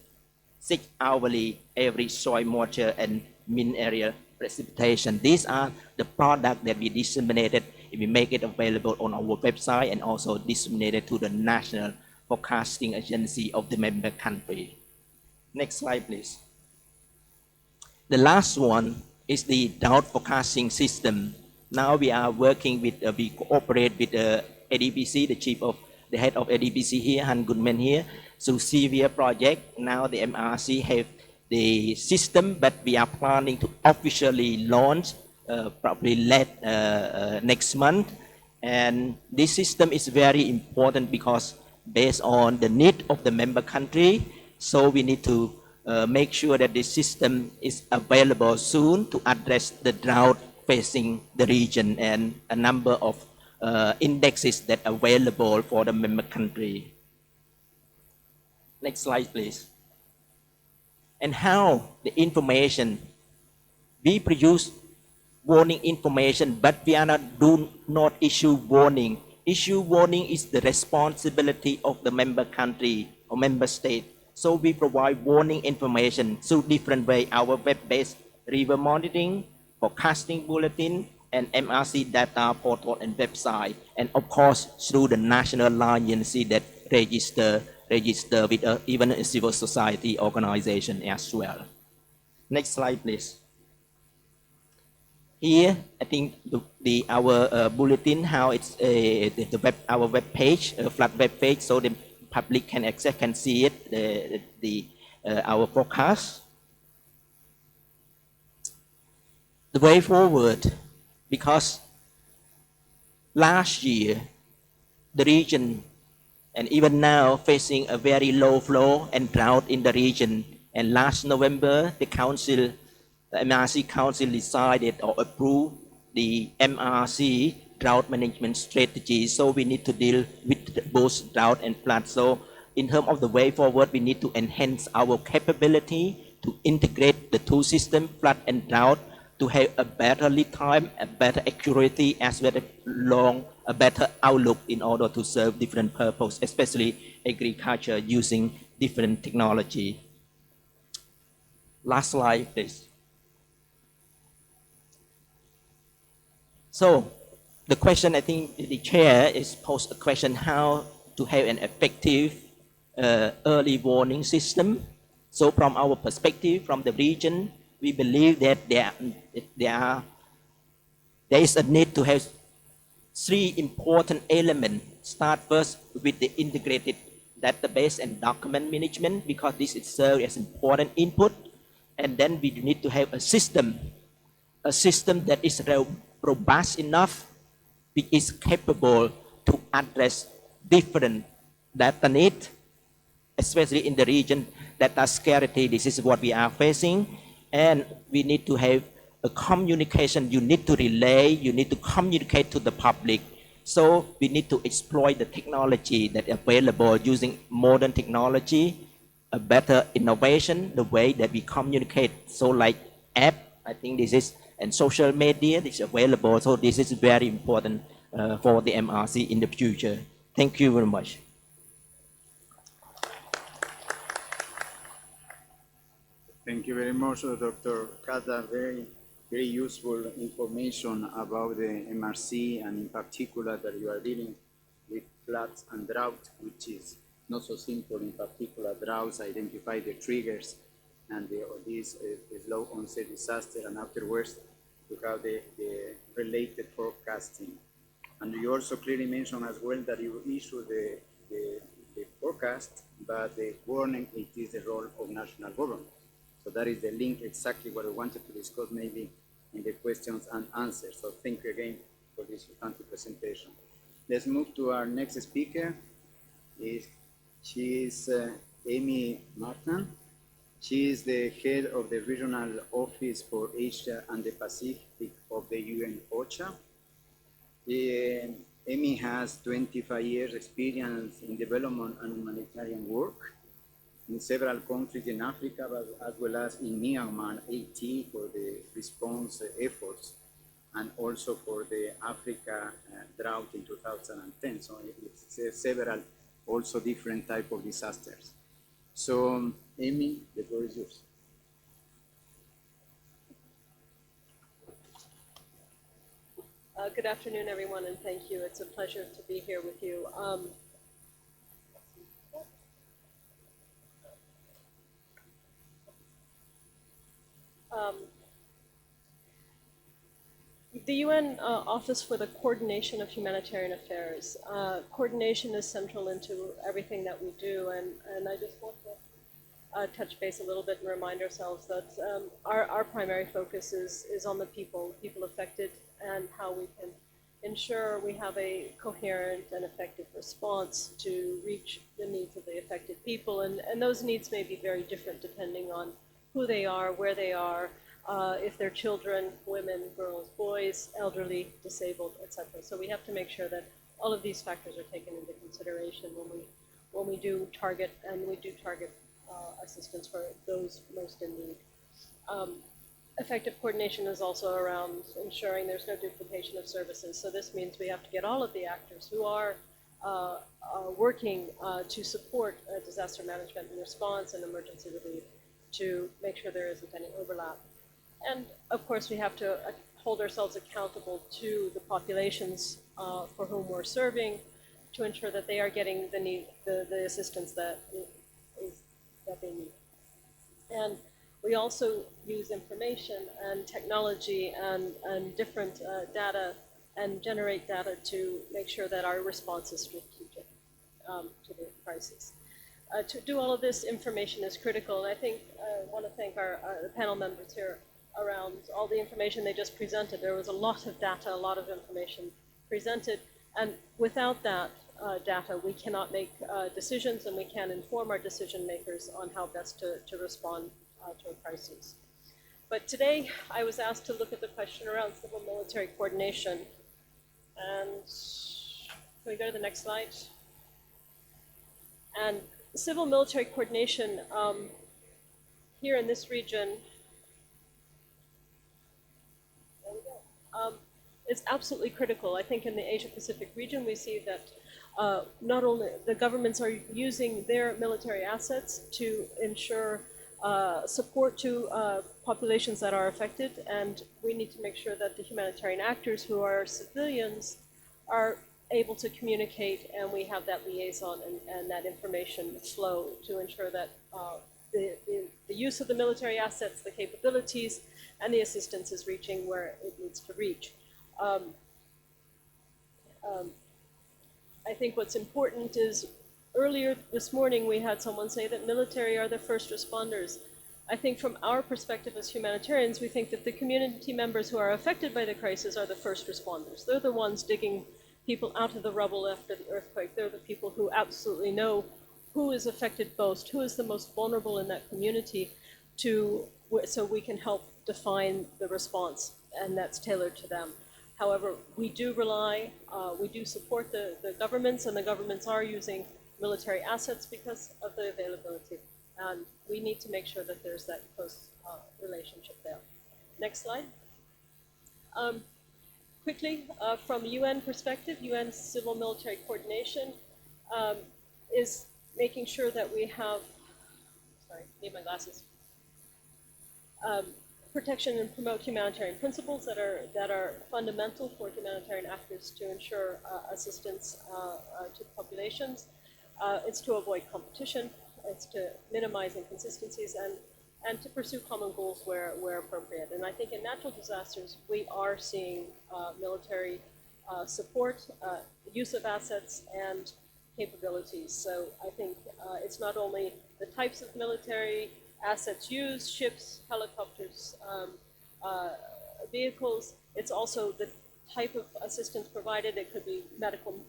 6 hourly average soil moisture and mean area precipitation. These are the products that we disseminated. We make it available on our website and also disseminated to the National Forecasting Agency of the member country. Next slide, please. The last one is the drought forecasting system. Now we are working with, we cooperate with ADBC, the head of ADBC here, Han Goodman here. So severe project. Now the MRC have the system, but we are planning to officially launch probably next month. And this system is very important because based on the need of the member country, so we need to make sure that this system is available soon to address the drought facing the region and a number of indexes that are available for the member country. Next slide, please. And how the information, we produce warning information, but we are do not issue warning. Issue warning is the responsibility of the member country or member state. So we provide warning information through different way, our web-based river monitoring, forecasting bulletin, and MRC data portal and website. And of course, through the national alliance that register with even a civil society organization as well. Next slide, please. Here, I think our bulletin, how it's our web page, flat web page, so the public can access, can see it, our forecast. The way forward, because last year, the region, and even now facing a very low flow and drought in the region. And last November, the MRC Council decided or approved the MRC drought management strategy. So we need to deal with both drought and flood. So in terms of the way forward, we need to enhance our capability to integrate the two systems, flood and drought, to have a better lead time, a better accuracy, as well as a better outlook in order to serve different purposes, especially agriculture using different technology. Last slide, please. So the question, I think the chair is posed a question how to have an effective early warning system. So from our perspective, from the region, we believe that there is a need to have three important elements. Start first with the integrated database and document management, because this is served as important input. And then we need to have a system that is robust enough, which is capable to address different data needs, especially in the region data scarcity. This is what we are facing. And we need to have a communication. You need to relay, you need to communicate to the public. So we need to exploit the technology that is available using modern technology, a better innovation, the way that we communicate. So like app, I think this is, and social media is available. So this is very important for the MRC in the future. Thank you very much. Thank you very much, Dr. Kata. Very useful information about the MRC, and in particular that you are dealing with floods and drought, which is not so simple. In particular, droughts identify the triggers and this slow onset disaster, and afterwards to have the related forecasting. And you also clearly mentioned as well that you issue the forecast, but the warning, it is the role of national government. So that is the link, exactly what I wanted to discuss maybe in the questions and answers. So thank you again for this fantastic presentation. Let's move to our next speaker. She is Amy Martin. She is the head of the Regional Office for Asia and the Pacific of the UN OCHA. Amy has 25 years experience in development and humanitarian work in several countries in Africa, but as well as in Myanmar, Haiti, for the response efforts, and also for the Africa drought in 2010. So it's several also different type of disasters. So Amy, the floor is yours. Good afternoon, everyone, and thank you. It's a pleasure to be here with you. The UN Office for the Coordination of Humanitarian Affairs. Coordination is central into everything that we do, and I just want to touch base a little bit and remind ourselves that our primary focus is on the people affected, and how we can ensure we have a coherent and effective response to reach the needs of the affected people. And those needs may be very different depending on who they are, where they are, if they're children, women, girls, boys, elderly, disabled, etc. So we have to make sure that all of these factors are taken into consideration when we do target, and we do target assistance for those most in need. Effective coordination is also around ensuring there's no duplication of services. So this means we have to get all of the actors who are working to support disaster management and response and emergency relief to make sure there isn't any overlap. And of course, we have to hold ourselves accountable to the populations for whom we're serving, to ensure that they are getting the assistance that they need. And we also use information and technology and different data, and generate data to make sure that our response is strategic to the crisis. To do all of this, information is critical, and I think I want to thank our panel members here around all the information they just presented. There was a lot of data, a lot of information presented, and without that data, we cannot make decisions, and we can't inform our decision makers on how best to respond to a crisis. But today, I was asked to look at the question around civil-military coordination. And can we go to the next slide? And civil-military coordination here in this region, there we go, is absolutely critical. I think in the Asia-Pacific region, we see that not only the governments are using their military assets to ensure support to populations that are affected, and we need to make sure that the humanitarian actors who are civilians are able to communicate, and we have that liaison and that information flow to ensure that the use of the military assets, the capabilities, and the assistance is reaching where it needs to reach. I think what's important is, earlier this morning we had someone say that military are the first responders. I think from our perspective as humanitarians, we think that the community members who are affected by the crisis are the first responders. They're the ones digging people out of the rubble after the earthquake. They're the people who absolutely know who is affected most, who is the most vulnerable in that community, so we can help define the response, and that's tailored to them. However, we do rely, we do support the governments, and the governments are using military assets because of the availability. And we need to make sure that there's that close relationship there. Next slide. Quickly, from UN perspective, UN civil-military coordination is making sure that we have, sorry, need my glasses. Protection and promote humanitarian principles that are fundamental for humanitarian actors to ensure assistance to populations. It's to avoid competition. It's to minimize inconsistencies and to pursue common goals where appropriate. And I think in natural disasters, we are seeing military support, use of assets, and capabilities. So I think it's not only the types of military assets used, ships, helicopters, vehicles, it's also the type of assistance provided. It could be medical,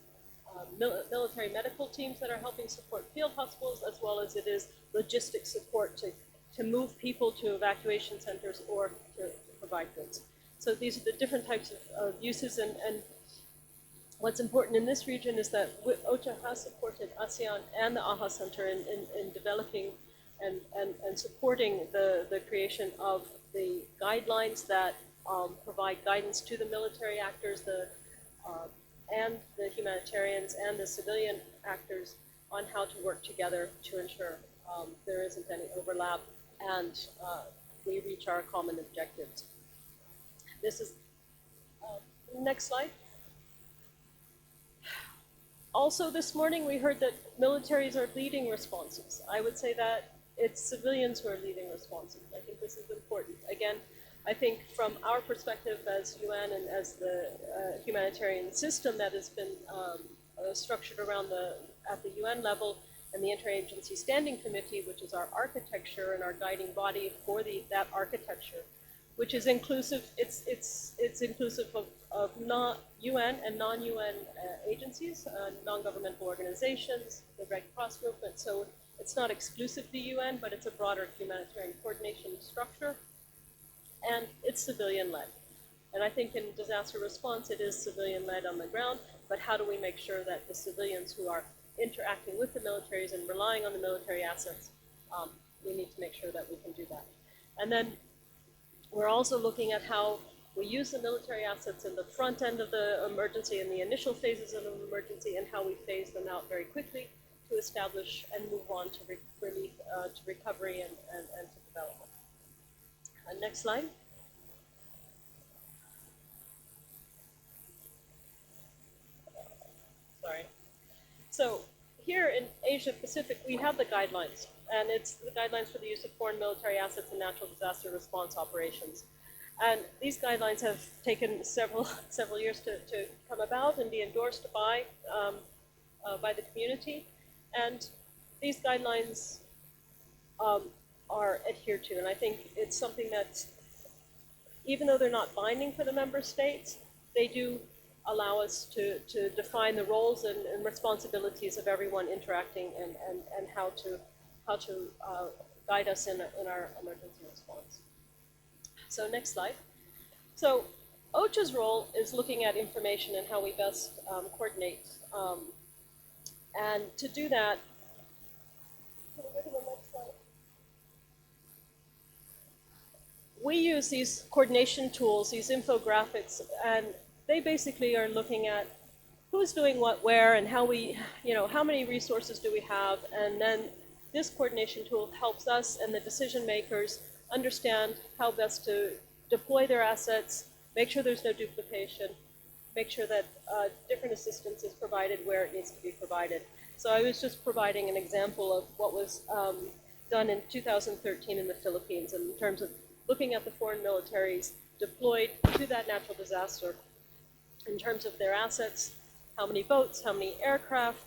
military medical teams that are helping support field hospitals, as well as it is logistic support to move people to evacuation centers or to provide goods. So these are the different types of uses, and what's important in this region is that OCHA has supported ASEAN and the AHA Center in developing and supporting the creation of the guidelines that provide guidance to the military actors, and the humanitarians and the civilian actors on how to work together to ensure there isn't any overlap and we reach our common objectives. This is, next slide. Also this morning we heard that militaries are leading responses. I would say that it's civilians who are leading responses. I think this is important. Again, I think from our perspective as UN and as the humanitarian system that has been structured around at the UN level, and the Interagency Standing Committee, which is our architecture and our guiding body for that architecture, which is inclusive. It's inclusive of not UN and non-UN agencies, non-governmental organizations, the Red Cross movement. So it's not exclusively UN, but it's a broader humanitarian coordination structure, and it's civilian-led. And I think in disaster response, it is civilian-led on the ground, but how do we make sure that the civilians who are interacting with the militaries and relying on the military assets, we need to make sure that we can do that. And then we're also looking at how we use the military assets in the front end of the emergency, in the initial phases of an emergency, and how we phase them out very quickly to establish and move on to relief, to recovery and to development. Next slide. Sorry. So here in Asia Pacific, we have the guidelines, and it's the guidelines for the use of foreign military assets in natural disaster response operations. And these guidelines have taken several years to come about and be endorsed by the community. And these guidelines are adhered to. And I think it's something that, even though they're not binding for the member states, they do allow us to define the roles and responsibilities of everyone interacting and how to guide us in our emergency response. So next slide. So OCHA's role is looking at information and how we best coordinate. And to do that, can we go to the next slide? We use these coordination tools, these infographics, and they basically are looking at who's doing what where and how we, how many resources do we have, and then this coordination tool helps us and the decision makers understand how best to deploy their assets, make sure there's no duplication, make sure that different assistance is provided where it needs to be provided. So I was just providing an example of what was done in 2013 in the Philippines in terms of looking at the foreign militaries deployed to that natural disaster in terms of their assets, how many boats, how many aircraft,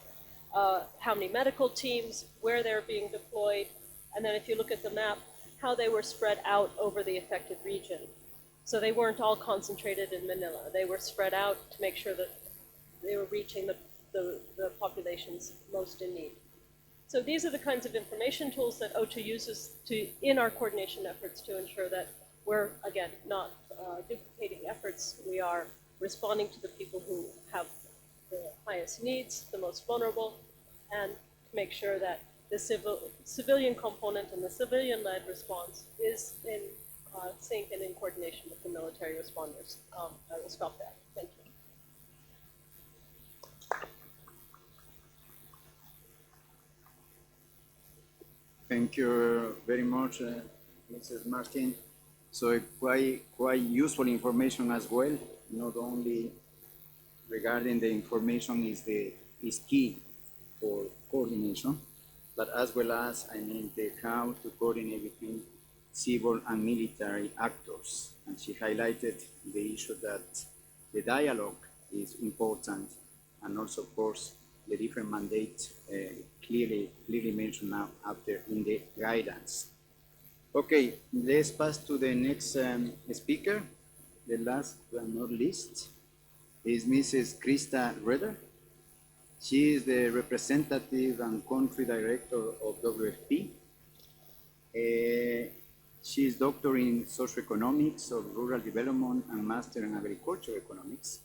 how many medical teams, where they're being deployed, and then if you look at the map, how they were spread out over the affected region. So they weren't all concentrated in Manila. They were spread out to make sure that they were reaching the populations most in need. So these are the kinds of information tools that OCHA uses in our coordination efforts to ensure that we're, again, not duplicating efforts. We are responding to the people who have the highest needs, the most vulnerable, and to make sure that the civilian component and the civilian-led response is in sync and in coordination with the military responders. I will stop there. Thank you. Thank you very much, Mrs. Martin. So quite useful information as well. Not only regarding the information is key for coordination, but as well as the how to coordinate between civil and military actors. And she highlighted the issue that the dialogue is important, and also, of course, the different mandates clearly mentioned now out there in the guidance. Okay, let's pass to the next speaker. The last but not least is Mrs. Krista Reder. She is the representative and country director of WFP. She is doctor in socioeconomics of rural development and master in agricultural economics.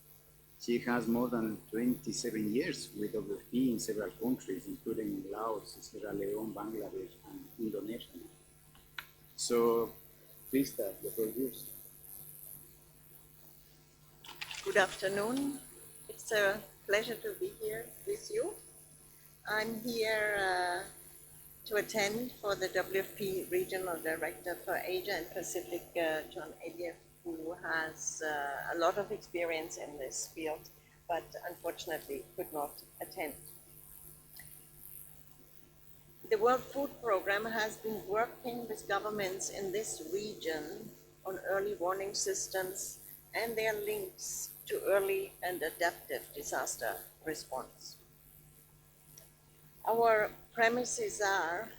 She has more than 27 years with WFP in several countries, including Laos, Sierra Leone, Bangladesh, and Indonesia. So, Krista, the floor is yours. Good afternoon. It's a pleasure to be here with you. I'm here to attend for the WFP Regional Director for Asia and Pacific, John Elliott, who has a lot of experience in this field, but unfortunately could not attend. The World Food Programme has been working with governments in this region on early warning systems and their links to early and adaptive disaster response. Our premises are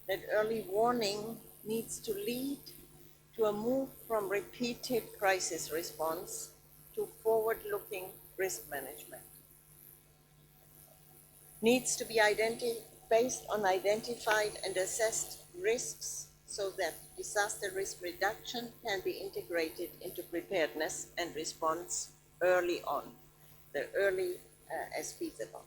that early warning needs to lead to a move from repeated crisis response to forward-looking risk management. Needs to be based on identified and assessed risks so that disaster risk reduction can be integrated into preparedness and response early on, the early as feasible.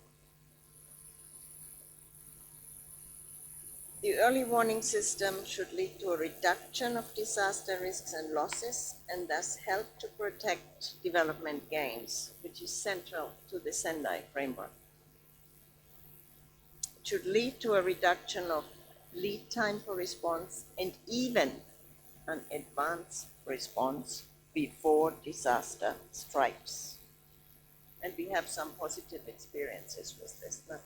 The early warning system should lead to a reduction of disaster risks and losses and thus help to protect development gains, which is central to the Sendai framework. It should lead to a reduction of lead time for response and even an advanced response before disaster strikes. And we have some positive experiences with this now.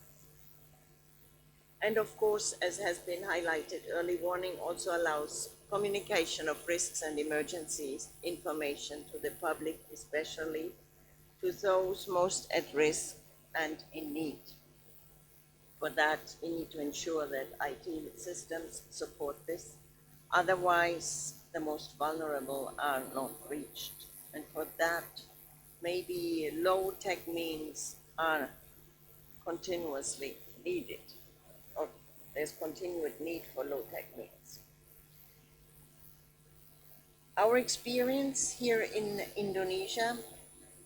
And of course, as has been highlighted, early warning also allows communication of risks and emergencies information to the public, especially to those most at risk and in need. For that, we need to ensure that IT systems support this. Otherwise, the most vulnerable are not reached. And for that, maybe low-tech means are continuously needed, or there's continued need for low-tech means. Our experience here in Indonesia,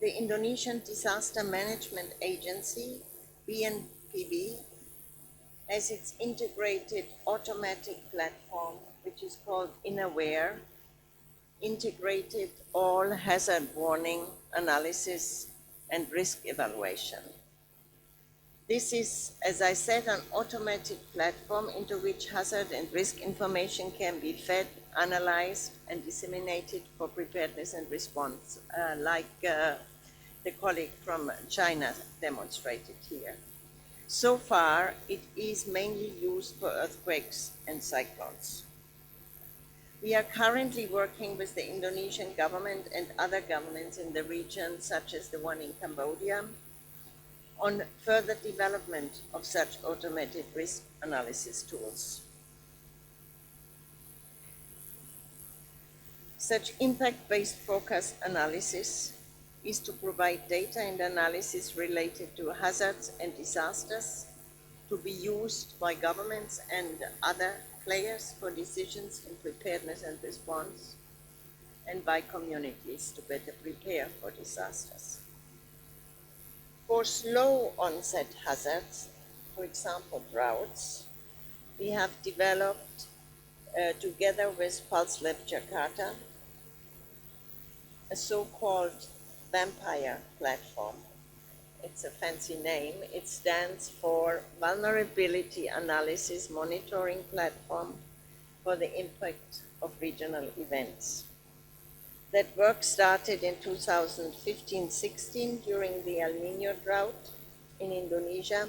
the Indonesian Disaster Management Agency, BNPB, has its integrated automatic platform, which is called InAware, integrated all hazard warning analysis and risk evaluation. This is, as I said, an automatic platform into which hazard and risk information can be fed, analyzed, and disseminated for preparedness and response, like the colleague from China demonstrated here. So far, it is mainly used for earthquakes and cyclones. We are currently working with the Indonesian government and other governments in the region, such as the one in Cambodia, on further development of such automated risk analysis tools. Such impact-based forecast analysis is to provide data and analysis related to hazards and disasters to be used by governments and other players for decisions in preparedness and response, and by communities to better prepare for disasters. For slow onset hazards, for example droughts, we have developed together with Pulse Lab Jakarta a so-called vampire platform. It's a fancy name. It stands for Vulnerability Analysis Monitoring Platform for the Impact of Regional Events. That work started in 2015-16 during the El Niño drought in Indonesia.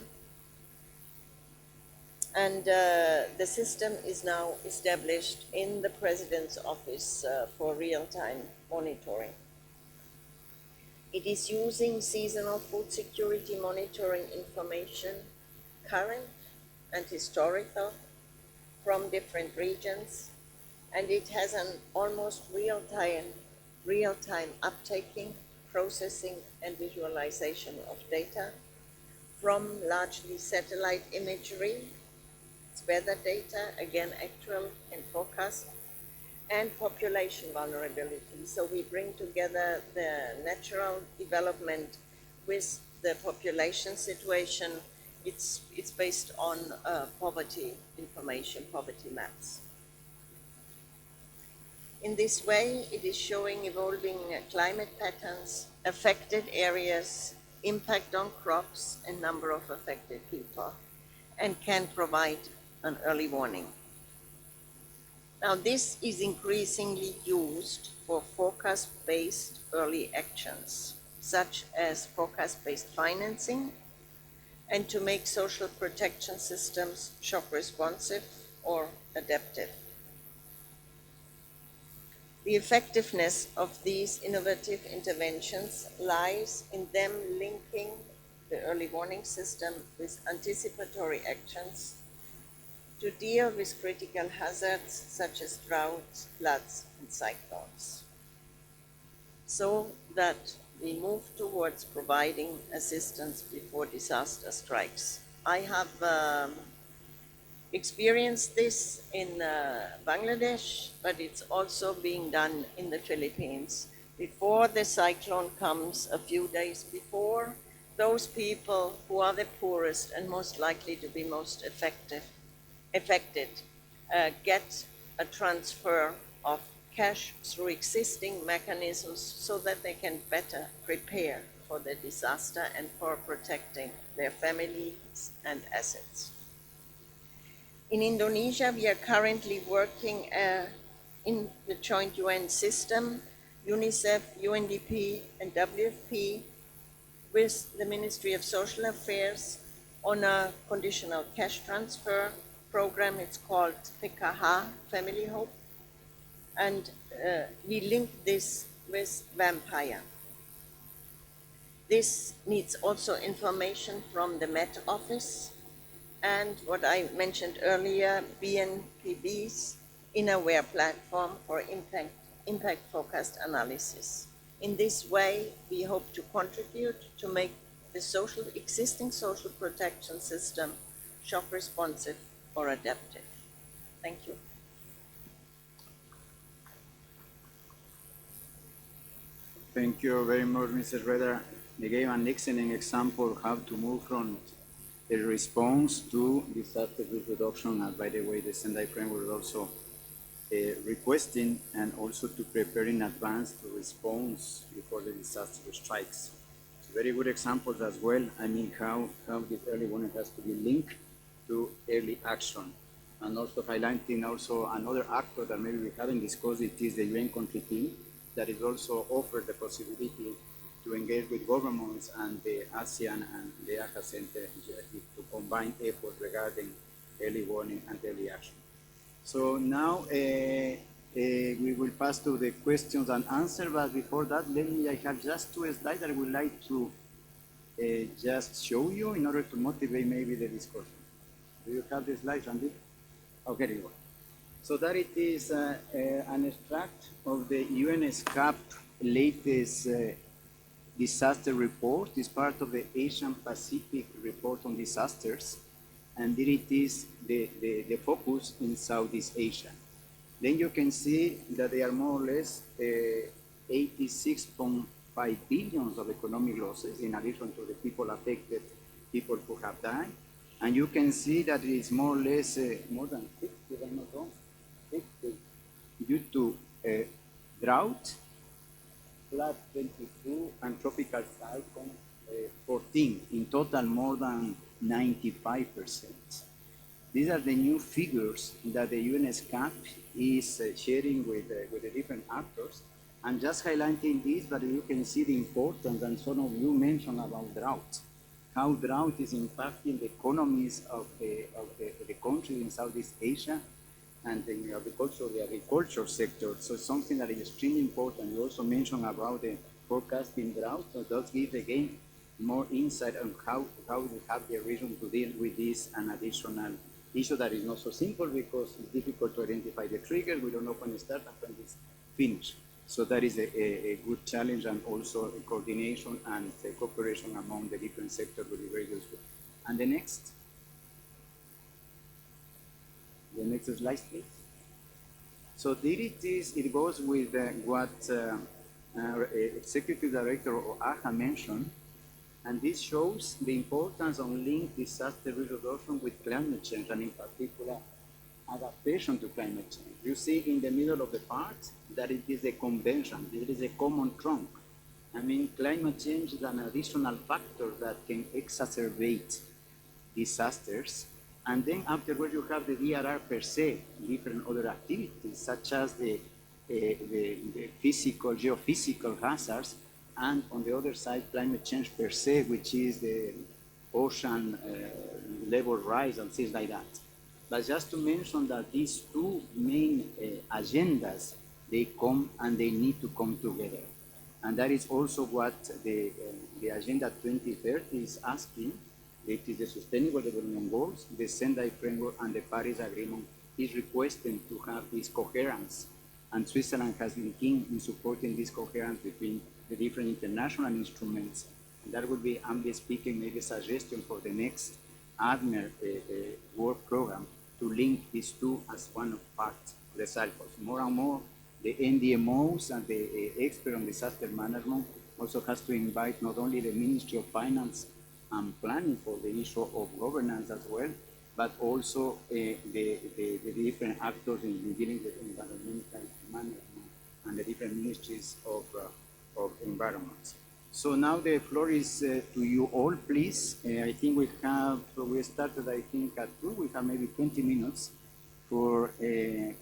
And the system is now established in the President's Office for real-time monitoring. It is using seasonal food security monitoring information, current and historical, from different regions, and it has an almost real-time uptaking, processing, and visualization of data from largely satellite imagery, it's weather data, again actual and forecast, and population vulnerability. So we bring together the natural development with the population situation. It's based on poverty information, poverty maps. In this way, it is showing evolving climate patterns, affected areas, impact on crops, and number of affected people, and can provide an early warning. Now, this is increasingly used for forecast-based early actions, such as forecast-based financing, and to make social protection systems shock responsive or adaptive. The effectiveness of these innovative interventions lies in them linking the early warning system with anticipatory actions to deal with critical hazards such as droughts, floods, and cyclones, so that we move towards providing assistance before disaster strikes. I have experienced this in Bangladesh, but it's also being done in the Philippines. Before the cyclone comes, a few days before, those people who are the poorest and most likely to be most affected get a transfer of cash through existing mechanisms so that they can better prepare for the disaster and for protecting their families and assets. In Indonesia, we are currently working in the joint UN system, UNICEF, UNDP, and WFP, with the Ministry of Social Affairs on a conditional cash transfer program. It's called PKH, Family Hope, and we link this with Vampire. This needs also information from the Met Office and what I mentioned earlier, BNPB's InAware platform for impact focused analysis. In this way, we hope to contribute to make the existing social protection system shock responsive or adaptive. Thank you. Thank you very much, Mrs. Redder. You gave an excellent example of how to move from the response to disaster risk reduction, and by the way, the Sendai framework also requesting and also to prepare in advance to respond before the disaster strikes. So very good examples as well. I mean, how this early warning has to be linked to early action. And also highlighting also another actor that maybe we haven't discussed, it is the UN country team that is also offered the possibility to engage with governments and the ASEAN and the AHA Center to combine efforts regarding early warning and early action. So now we will pass to the questions and answers, but before that, I have just two slides that I would like to just show you in order to motivate maybe the discussion. Do you have the slides, Randy? Okay, there you go. So that it is an extract of the UNESCAP latest disaster report. It's part of the Asian Pacific report on disasters, and there it is the focus in Southeast Asia. Then you can see that they are more or less 86.5 billion of economic losses in addition to the people affected, people who have died. And you can see that it is more or less more than 60, if I'm not wrong, 60, due to drought, flood 22, and tropical cyclone 14. In total, more than 95%. These are the new figures that the UNESCAP is sharing with the different actors. And just highlighting this, that you can see the importance, and some of you mentioned about drought, how drought is impacting the economies of the countries in Southeast Asia and the agriculture sector. So it's something that is extremely important. You also mentioned about the forecasting drought, so that gives again more insight on how we have the reason to deal with this an additional issue that is not so simple because it's difficult to identify the triggers. We don't know when it starts and when it's finished. So that is a good challenge, and also a coordination and cooperation among the different sectors will be very useful. And the next slide, please. So there it is. It goes with what Executive Director of AHA mentioned, and this shows the importance of linked disaster risk reduction with climate change, and in particular adaptation to climate change. You see in the middle of the part that it is a convention, it is a common trunk. I mean, climate change is an additional factor that can exacerbate disasters. And then afterwards you have the DRR per se, different other activities such as the physical, geophysical hazards, and on the other side, climate change per se, which is the ocean level rise and things like that. But just to mention that these two main agendas they come and they need to come together. And that is also what the Agenda 2030 is asking. It is the Sustainable Development Goals, the Sendai Framework, and the Paris Agreement is requesting to have this coherence. And Switzerland has been keen in supporting this coherence between the different international instruments. And that would be, I'm speaking, maybe a suggestion for the next ADMER work program to link these two as one of parts of the cycles. More and more, the NDMOs and the expert on disaster management also has to invite not only the Ministry of Finance and Planning for the issue of governance as well, but also the different actors in dealing with environmental management and the different ministries of environment. So now the floor is to you all, please. I think we started, I think, at 2. We have maybe 20 minutes for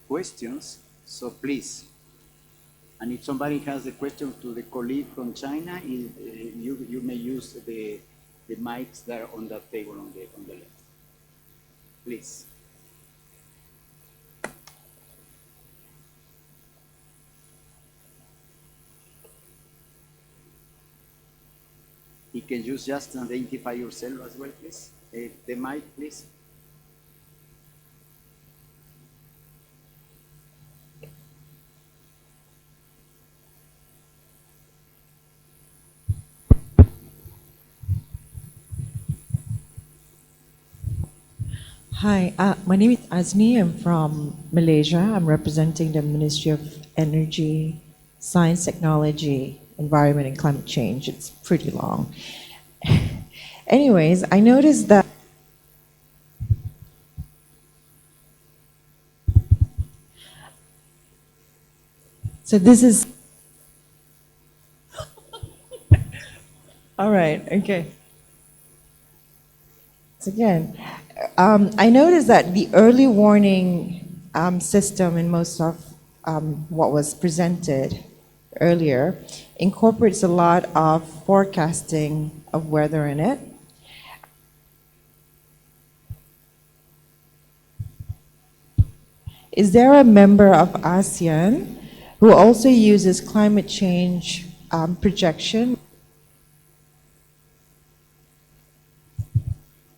questions. So please. And if somebody has a question to the colleague from China, you may use the mics that are on that table on the left. Please. You can just identify yourself as well, please. The mic, please. Hi, my name is Azni. I'm from Malaysia. I'm representing the Ministry of Energy, Science, Technology, Environment, and Climate Change. It's pretty long. Anyways, I noticed that so this is all right. Okay. So again, I noticed that the early warning system in most of what was presented earlier incorporates a lot of forecasting of weather in it. Is there a member of ASEAN who also uses climate change projection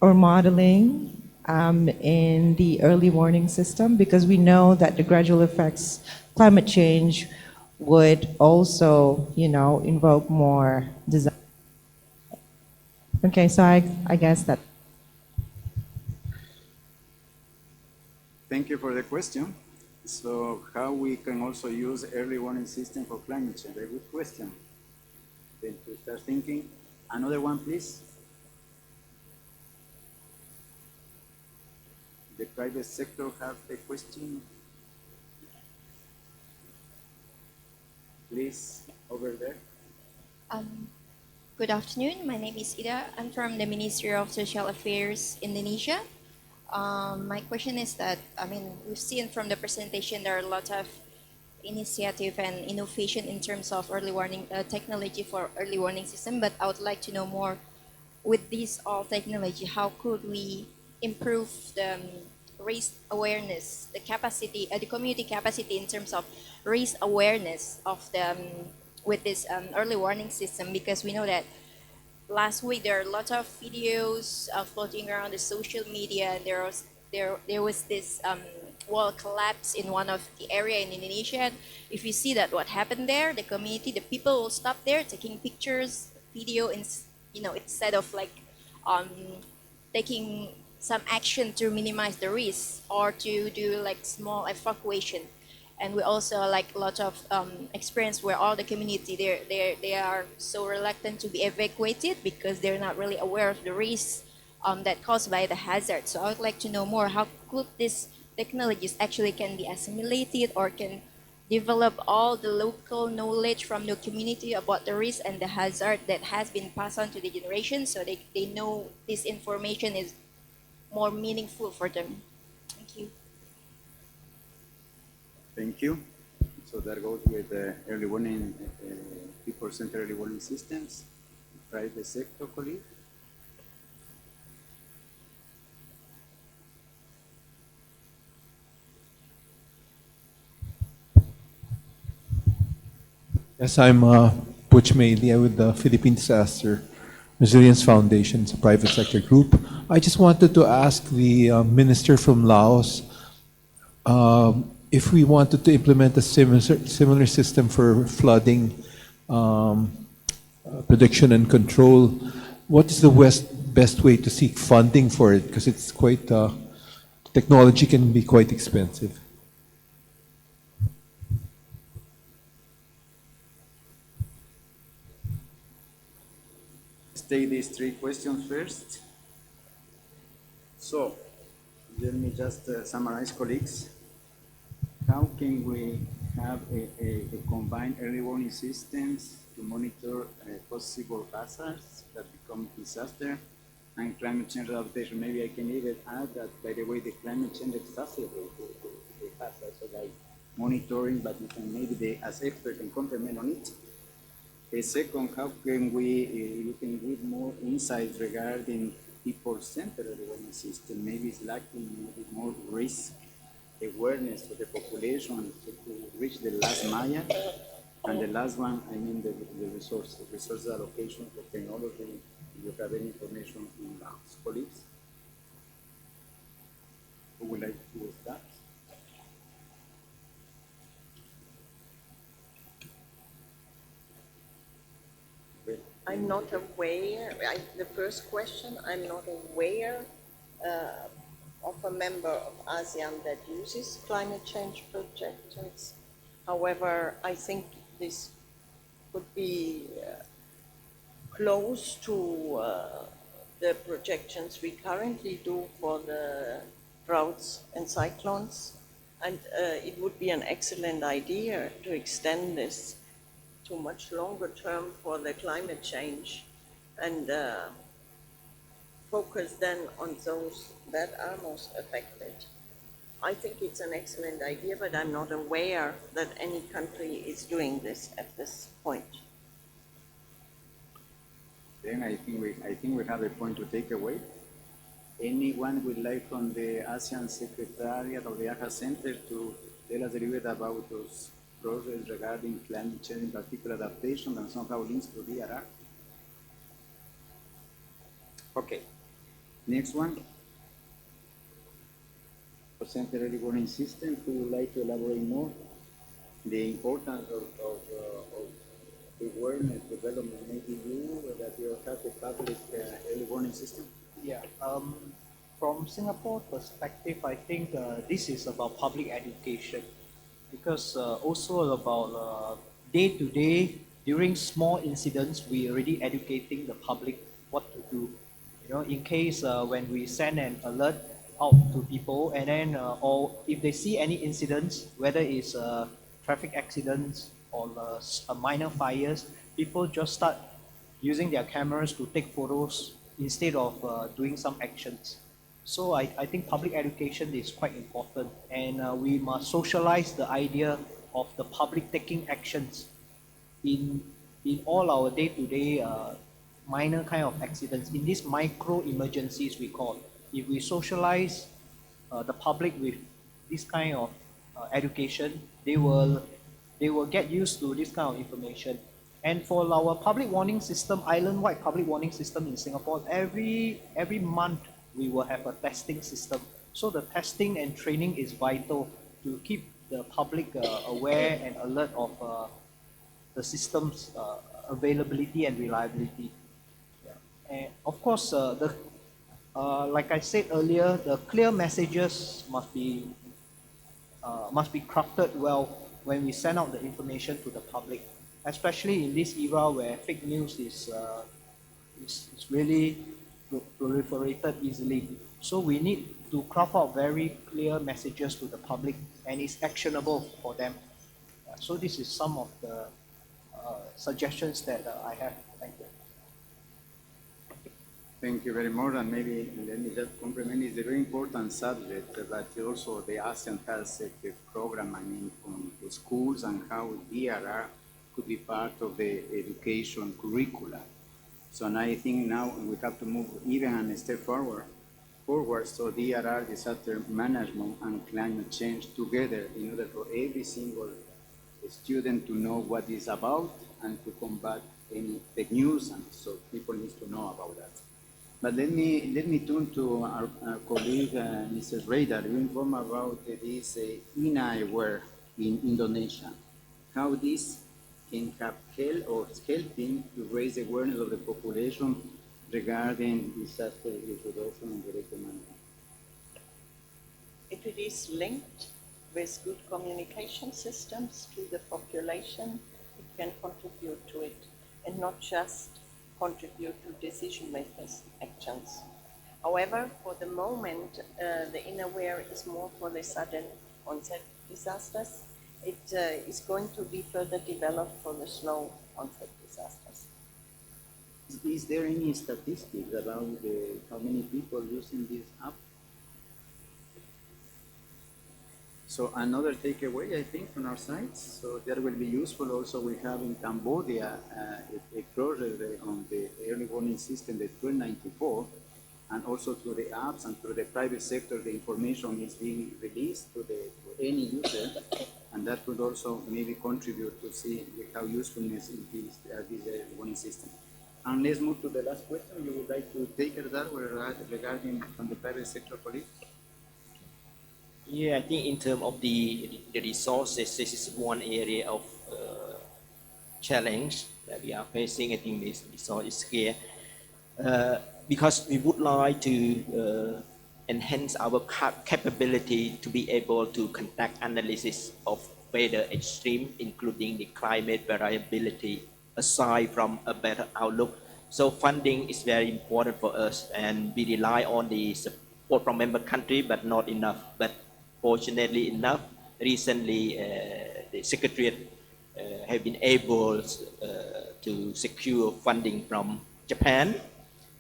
or modeling in the early warning system? Because we know that the gradual effects climate change would also, invoke more disaster. Okay, so I guess that. Thank you for the question. So how we can also use early warning system for climate change? A good question. Then to start thinking. Another one, please. The private sector have a question. Please, over there. Good afternoon. My name is Ida. I'm from the Ministry of Social Affairs, Indonesia. My question is that, we've seen from the presentation there are a lot of initiative and innovation in terms of early warning technology for early warning system, but I would like to know more with this all technology, how could we improve the raise awareness, the capacity, the community capacity in terms of raise awareness of the with this early warning system, because we know that last week there are a lot of videos floating around the social media, and there was this wall collapse in one of the area in Indonesia. If you see that what happened there, the community, the people will stop there taking pictures, video, instead of like taking some action to minimize the risk or to do like small evacuation. And we also like a lot of experience where all the community they are so reluctant to be evacuated because they're not really aware of the risks that caused by the hazard. So I would like to know more, how could these technologies actually can be assimilated or can develop all the local knowledge from the community about the risk and the hazard that has been passed on to the generation, so they know this information is more meaningful for them. Thank you. Thank you. So that goes with early warning, people-centered early warning systems, private sector colleague. Yes, I'm Butch Mailey. I'm with the Philippine Disaster Resilience Foundation. It's a private sector group. I just wanted to ask the minister from Laos if we wanted to implement a similar system for flooding prediction and control, what is the best way to seek funding for it? Because it's quite, technology can be quite expensive. Let's take these three questions first. So, let me just summarize, colleagues. How can we have a combined early warning systems to monitor possible hazards that become disaster and climate change adaptation? Maybe I can even add that, by the way, the climate change exacerbates the hazards, so like monitoring, but you can maybe as expert can complement on it. Second, how can you can give more insights regarding people-centered early warning system? Maybe it's lacking maybe more risk awareness for the population to reach the last mile. And the last one, I mean the resource allocation for technology. Do you have any information in that, colleagues? Who would like to start? I'm not aware, the first question, I'm not aware of a member of ASEAN that uses climate change projections. However, I think this could be close to the projections we currently do for the droughts and cyclones. And it would be an excellent idea to extend this to much longer term for the climate change and focus then on those that are most affected. I think it's an excellent idea, but I'm not aware that any country is doing this at this point. Then I think we have a point to take away. Anyone would like from the ASEAN Secretariat or the AHA Center to tell us a little bit about those projects regarding climate change, in particular adaptation, and somehow links to DRR? Okay. The one. Center early warning system. Who would like to elaborate more the importance of awareness development? Maybe you that you have a public early warning system. Yeah. From Singapore perspective, I think this is about public education, because also about day to day during small incidents, we already educating the public what to do. You know, in case when we send an alert out to people, and then or if they see any incidents, whether it's traffic accidents or minor fires, people just start using their cameras to take photos instead of doing some actions. So I think public education is quite important, and we must socialize the idea of the public taking actions in all our day-to-day minor kind of accidents, in these micro emergencies we call. If we socialize the public with this kind of education, they will get used to this kind of information. And for our public warning system, island-wide public warning system in Singapore, every month we will have a testing system. So the testing and training is vital to keep the public aware and alert of the system's availability and reliability. Yeah. And of course, like I said earlier, the clear messages must be crafted well when we send out the information to the public, especially in this era where fake news is really proliferated easily. So we need to craft out very clear messages to the public, and it's actionable for them. So this is some of the suggestions that I have. Thank you. Thank you very much, and maybe let me just compliment. It's a very important subject, but also the ASEAN has a program, I mean, from the schools, and how DRR could be part of the education curricula. So now I think now we have to move even a step forward. So disaster management and climate change together in order for every single students to know what it's about and to combat any fake news, and so people need to know about that. But let me turn to our colleague, Mrs. Radar, who inform about this INA-aware in Indonesia. How this can have help or is helping to raise awareness of the population regarding disaster reduction and related management. If it is linked with good communication systems to the population, it can contribute to it, and not just contribute to decision makers' actions. However, for the moment, the INAWARE is more for the sudden onset disasters. It is going to be further developed for the slow onset disasters. Is there any statistics about how many people using this app? So another takeaway, I think, from our side, so that will be useful also. We have in Cambodia a project on the early warning system, the 1294, and also through the apps and through the private sector, the information is being released to any user, and that would also maybe contribute to see how usefulness is this warning system. And let's move to the last question. You would like to take it that regarding from the private sector colleagues? Yeah, I think in terms of the resources, this is one area of challenge that we are facing. I think this resource is here because we would like to enhance our capability to be able to conduct analysis of weather extreme, including the climate variability, aside from a better outlook. So funding is very important for us, and we rely on the support from member country, but not enough. But fortunately enough, recently the Secretariat have been able to secure funding from Japan,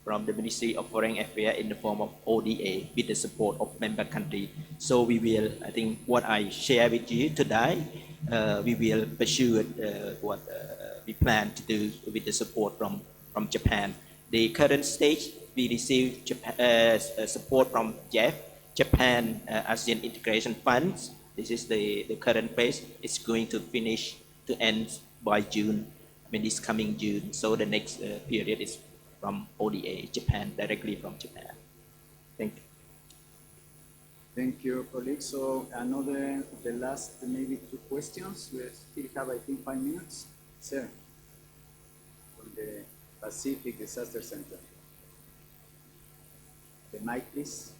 from the Ministry of Foreign Affairs in the form of ODA with the support of member country. So we will, I think what I share with you today, we will pursue what we plan to do with the support from Japan. The current stage, we receive support from Japan ASEAN Integration Funds. This is the current phase. It's going to finish to end by June, this coming June. So the next period is from ODA, Japan, directly from Japan. Thank you. Thank you, colleagues. So the last maybe 2 questions. We still have, I think, 5 minutes. Sir, from the Pacific Disaster Center. The mic, please.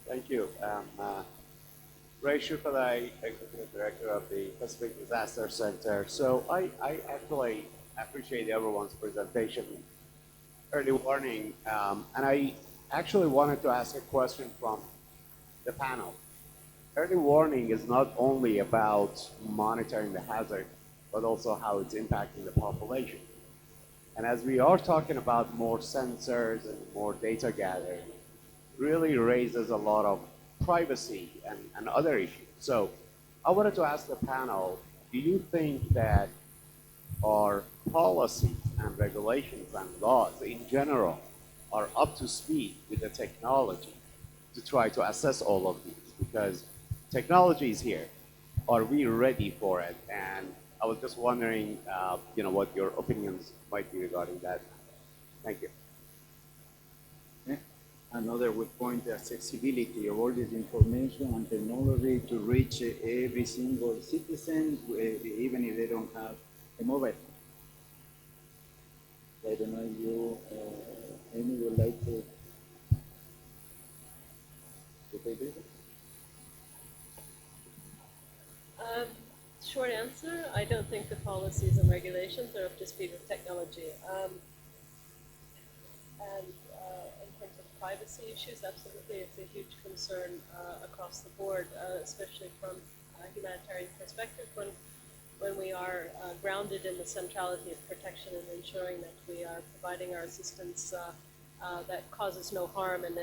Thank you. Ray Shukadai, Executive Director of the Pacific Disaster Center. So I actually appreciate everyone's presentation, early warning, and I actually wanted to ask a question from the panel. Early warning is not only about monitoring the hazard, but also how it's impacting the population. And as we are talking about more sensors and more data gathering, really raises a lot of privacy and other issues. So I wanted to ask the panel, do you think that our policies and regulations and laws in general are up to speed with the technology to try to assess all of these? Because technology is here. Are we ready for it? And I was just wondering, what your opinions might be regarding that. Thank you. Another would point the accessibility of all this information and technology to reach every single citizen, even if they don't have a mobile phone. I don't know if you, Amy, would like to take this? Short answer, I don't think the policies and regulations are up to speed with technology. In terms of privacy issues, absolutely, it's a huge concern across the board, especially from a humanitarian perspective when we are grounded in the centrality of protection and ensuring that we are providing our assistance that causes no harm and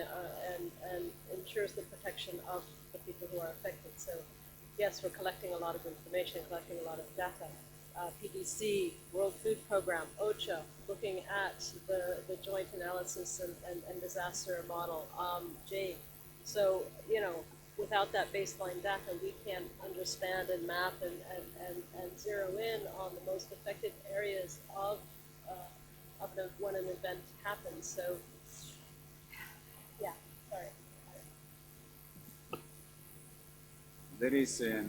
ensures the protection of the people who are affected. So yes, we're collecting a lot of information, collecting a lot of data. PDC, World Food Program, OCHA, looking at the joint analysis and disaster model, Jade. So, you know, without that baseline data, we can't understand and map and zero in on the most affected areas of when an event happens. So, yeah, sorry. There is it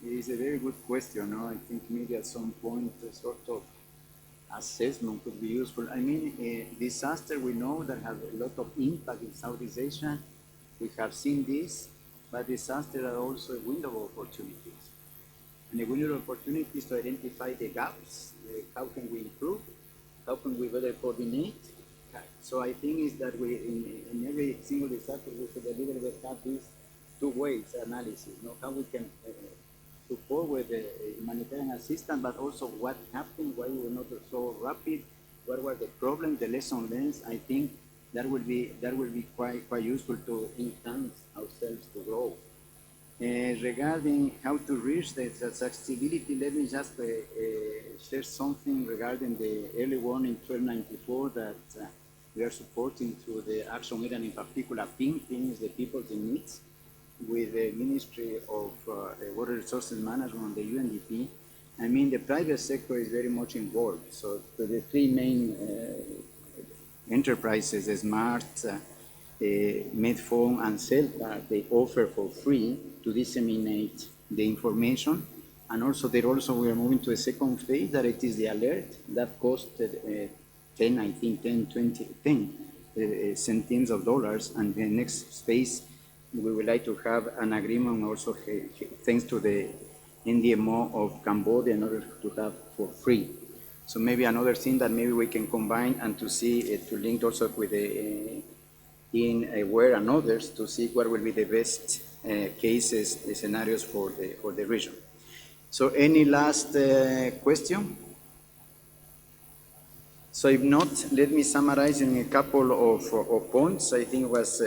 is a very good question. No? I think maybe at some point a sort of assessment could be useful. I mean, disaster we know that have a lot of impact in Southeast Asia. We have seen this, but disasters are also a window of opportunities. And a window of opportunities to identify the gaps, how can we improve, how can we better coordinate. So I think is that we, in every single disaster, we should a little bit have these two ways analysis, you know, how we can support with the humanitarian assistance, but also what happened, why we were not so rapid, what were the problems, the lesson learned. I think that will be quite useful to enhance ourselves to grow. Regarding how to reach the accessibility, let me just share something regarding the early warning 1294 that we are supporting through the action area, and in particular PIN is the people in needs, with the Ministry of Water Resources Management, the UNDP. I mean, the private sector is very much involved. So the three main enterprises, SMART, Medphone, and CELTA, they offer for free to disseminate the information. And also, we are moving to a second phase, that it is the alert that costed 10 centimes of dollars. And the next phase, we would like to have an agreement also thanks to the NDMO of Cambodia in order to have for free. So maybe another thing that maybe we can combine and to see, to link also with the InAware and others to see what will be the best cases, scenarios for the region. So any last question? So if not, let me summarize in a couple of points. I think it was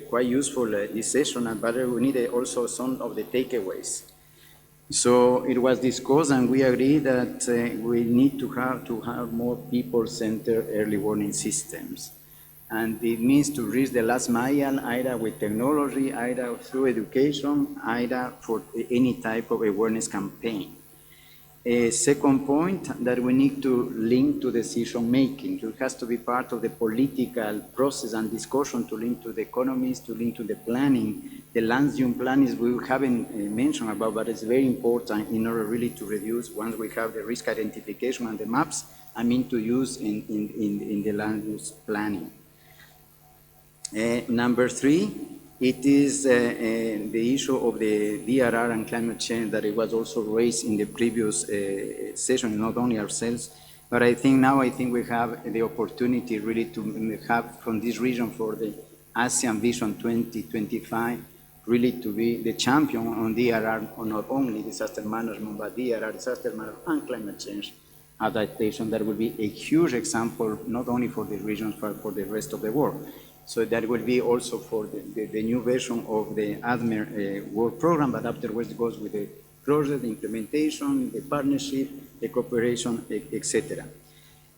quite useful this session, but we need also some of the takeaways. So it was discussed, and we agree that we need to have more people-centered early warning systems. And it means to reach the last mile, either with technology, either through education, either for any type of awareness campaign. A second point, that we need to link to decision making. It has to be part of the political process and discussion, to link to the economies, to link to the planning. The land use plan is we haven't mentioned about, but it's very important in order really to reduce, once we have the risk identification and the maps, I mean to use in the land use planning. Number three, it is the issue of the DRR and climate change that it was also raised in the previous session, not only ourselves, but I think now we have the opportunity really to have from this region for the ASEAN Vision 2025, really to be the champion on DRR, on not only disaster management, but DRR, disaster management, and climate change adaptation. That will be a huge example, not only for the region, but for the rest of the world. So that will be also for the new version of the ADMER work program, but afterwards it goes with the project, the implementation, the partnership, the cooperation, etc.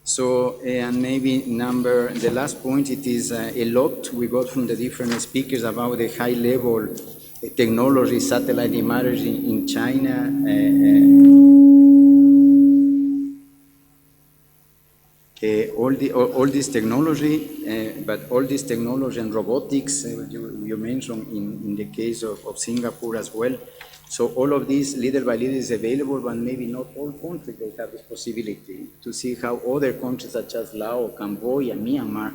So, and maybe the last point, it is a lot we got from the different speakers about the high level technology, satellite imagery in China, all this technology, but all this technology and robotics, you mentioned in the case of Singapore as well. So all of this, little by little, is available, but maybe not all countries will have this possibility to see how other countries such as Laos, Cambodia, Myanmar,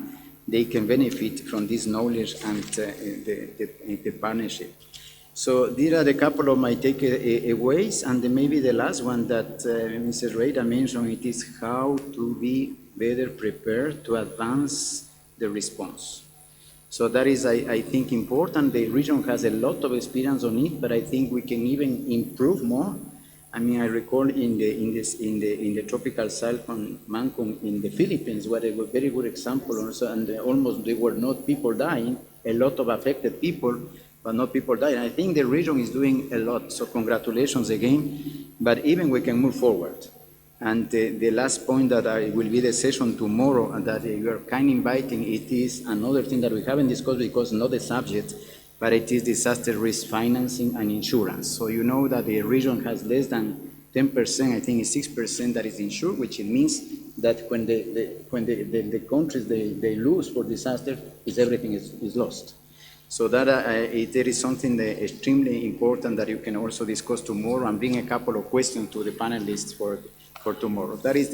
they can benefit from this knowledge and the partnership. So these are a couple of my takeaways, and maybe the last one that Mrs. Reida mentioned, it is how to be better prepared to advance the response. So that is, I think, important. The region has a lot of experience on it, but I think we can even improve more. I mean, I recall in the tropical cyclone Mangkhut in the Philippines, where it was a very good example also, and almost there were not people dying, a lot of affected people, but not people dying. I think the region is doing a lot, so congratulations again. but even we can move forward. And the last point that will be the session tomorrow, and that you are kind of inviting, it is another thing that we haven't discussed because not the subject, but it is disaster risk financing and insurance. So you know that the region has less than 10%, I think it's 6% that is insured, which it means that when the countries they lose for disaster, everything is lost. So that there is something that extremely important that you can also discuss tomorrow and bring a couple of questions to the panelists for tomorrow. That is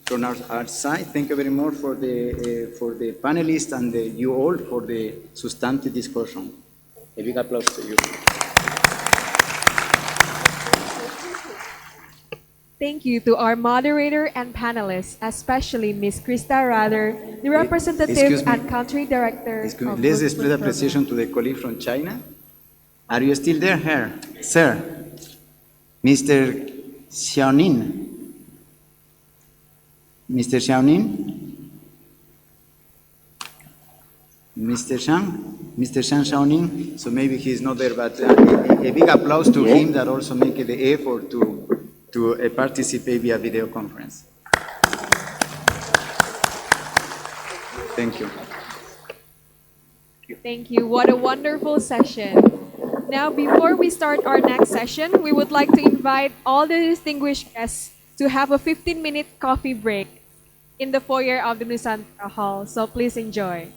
from our side. Thank you very much for the panelists and you all for the substantive discussion. A big applause to you. Thank you to our moderator and panelists, especially Ms. Krista Rather, the representative and country director. Let's express appreciation to the colleague from China. Are you still there, sir? Mr. Xiaonin? Mr. Xiaonin? Mr. Shang? Mr. Shang Xiaoning? So maybe he's not there, but a big applause to him that also make the effort to participate via video conference. Thank you. Thank you. What a wonderful session. Now, before we start our next session, we would like to invite all the distinguished guests to have a 15-minute coffee break in the foyer of the Nusantara Hall. So please enjoy.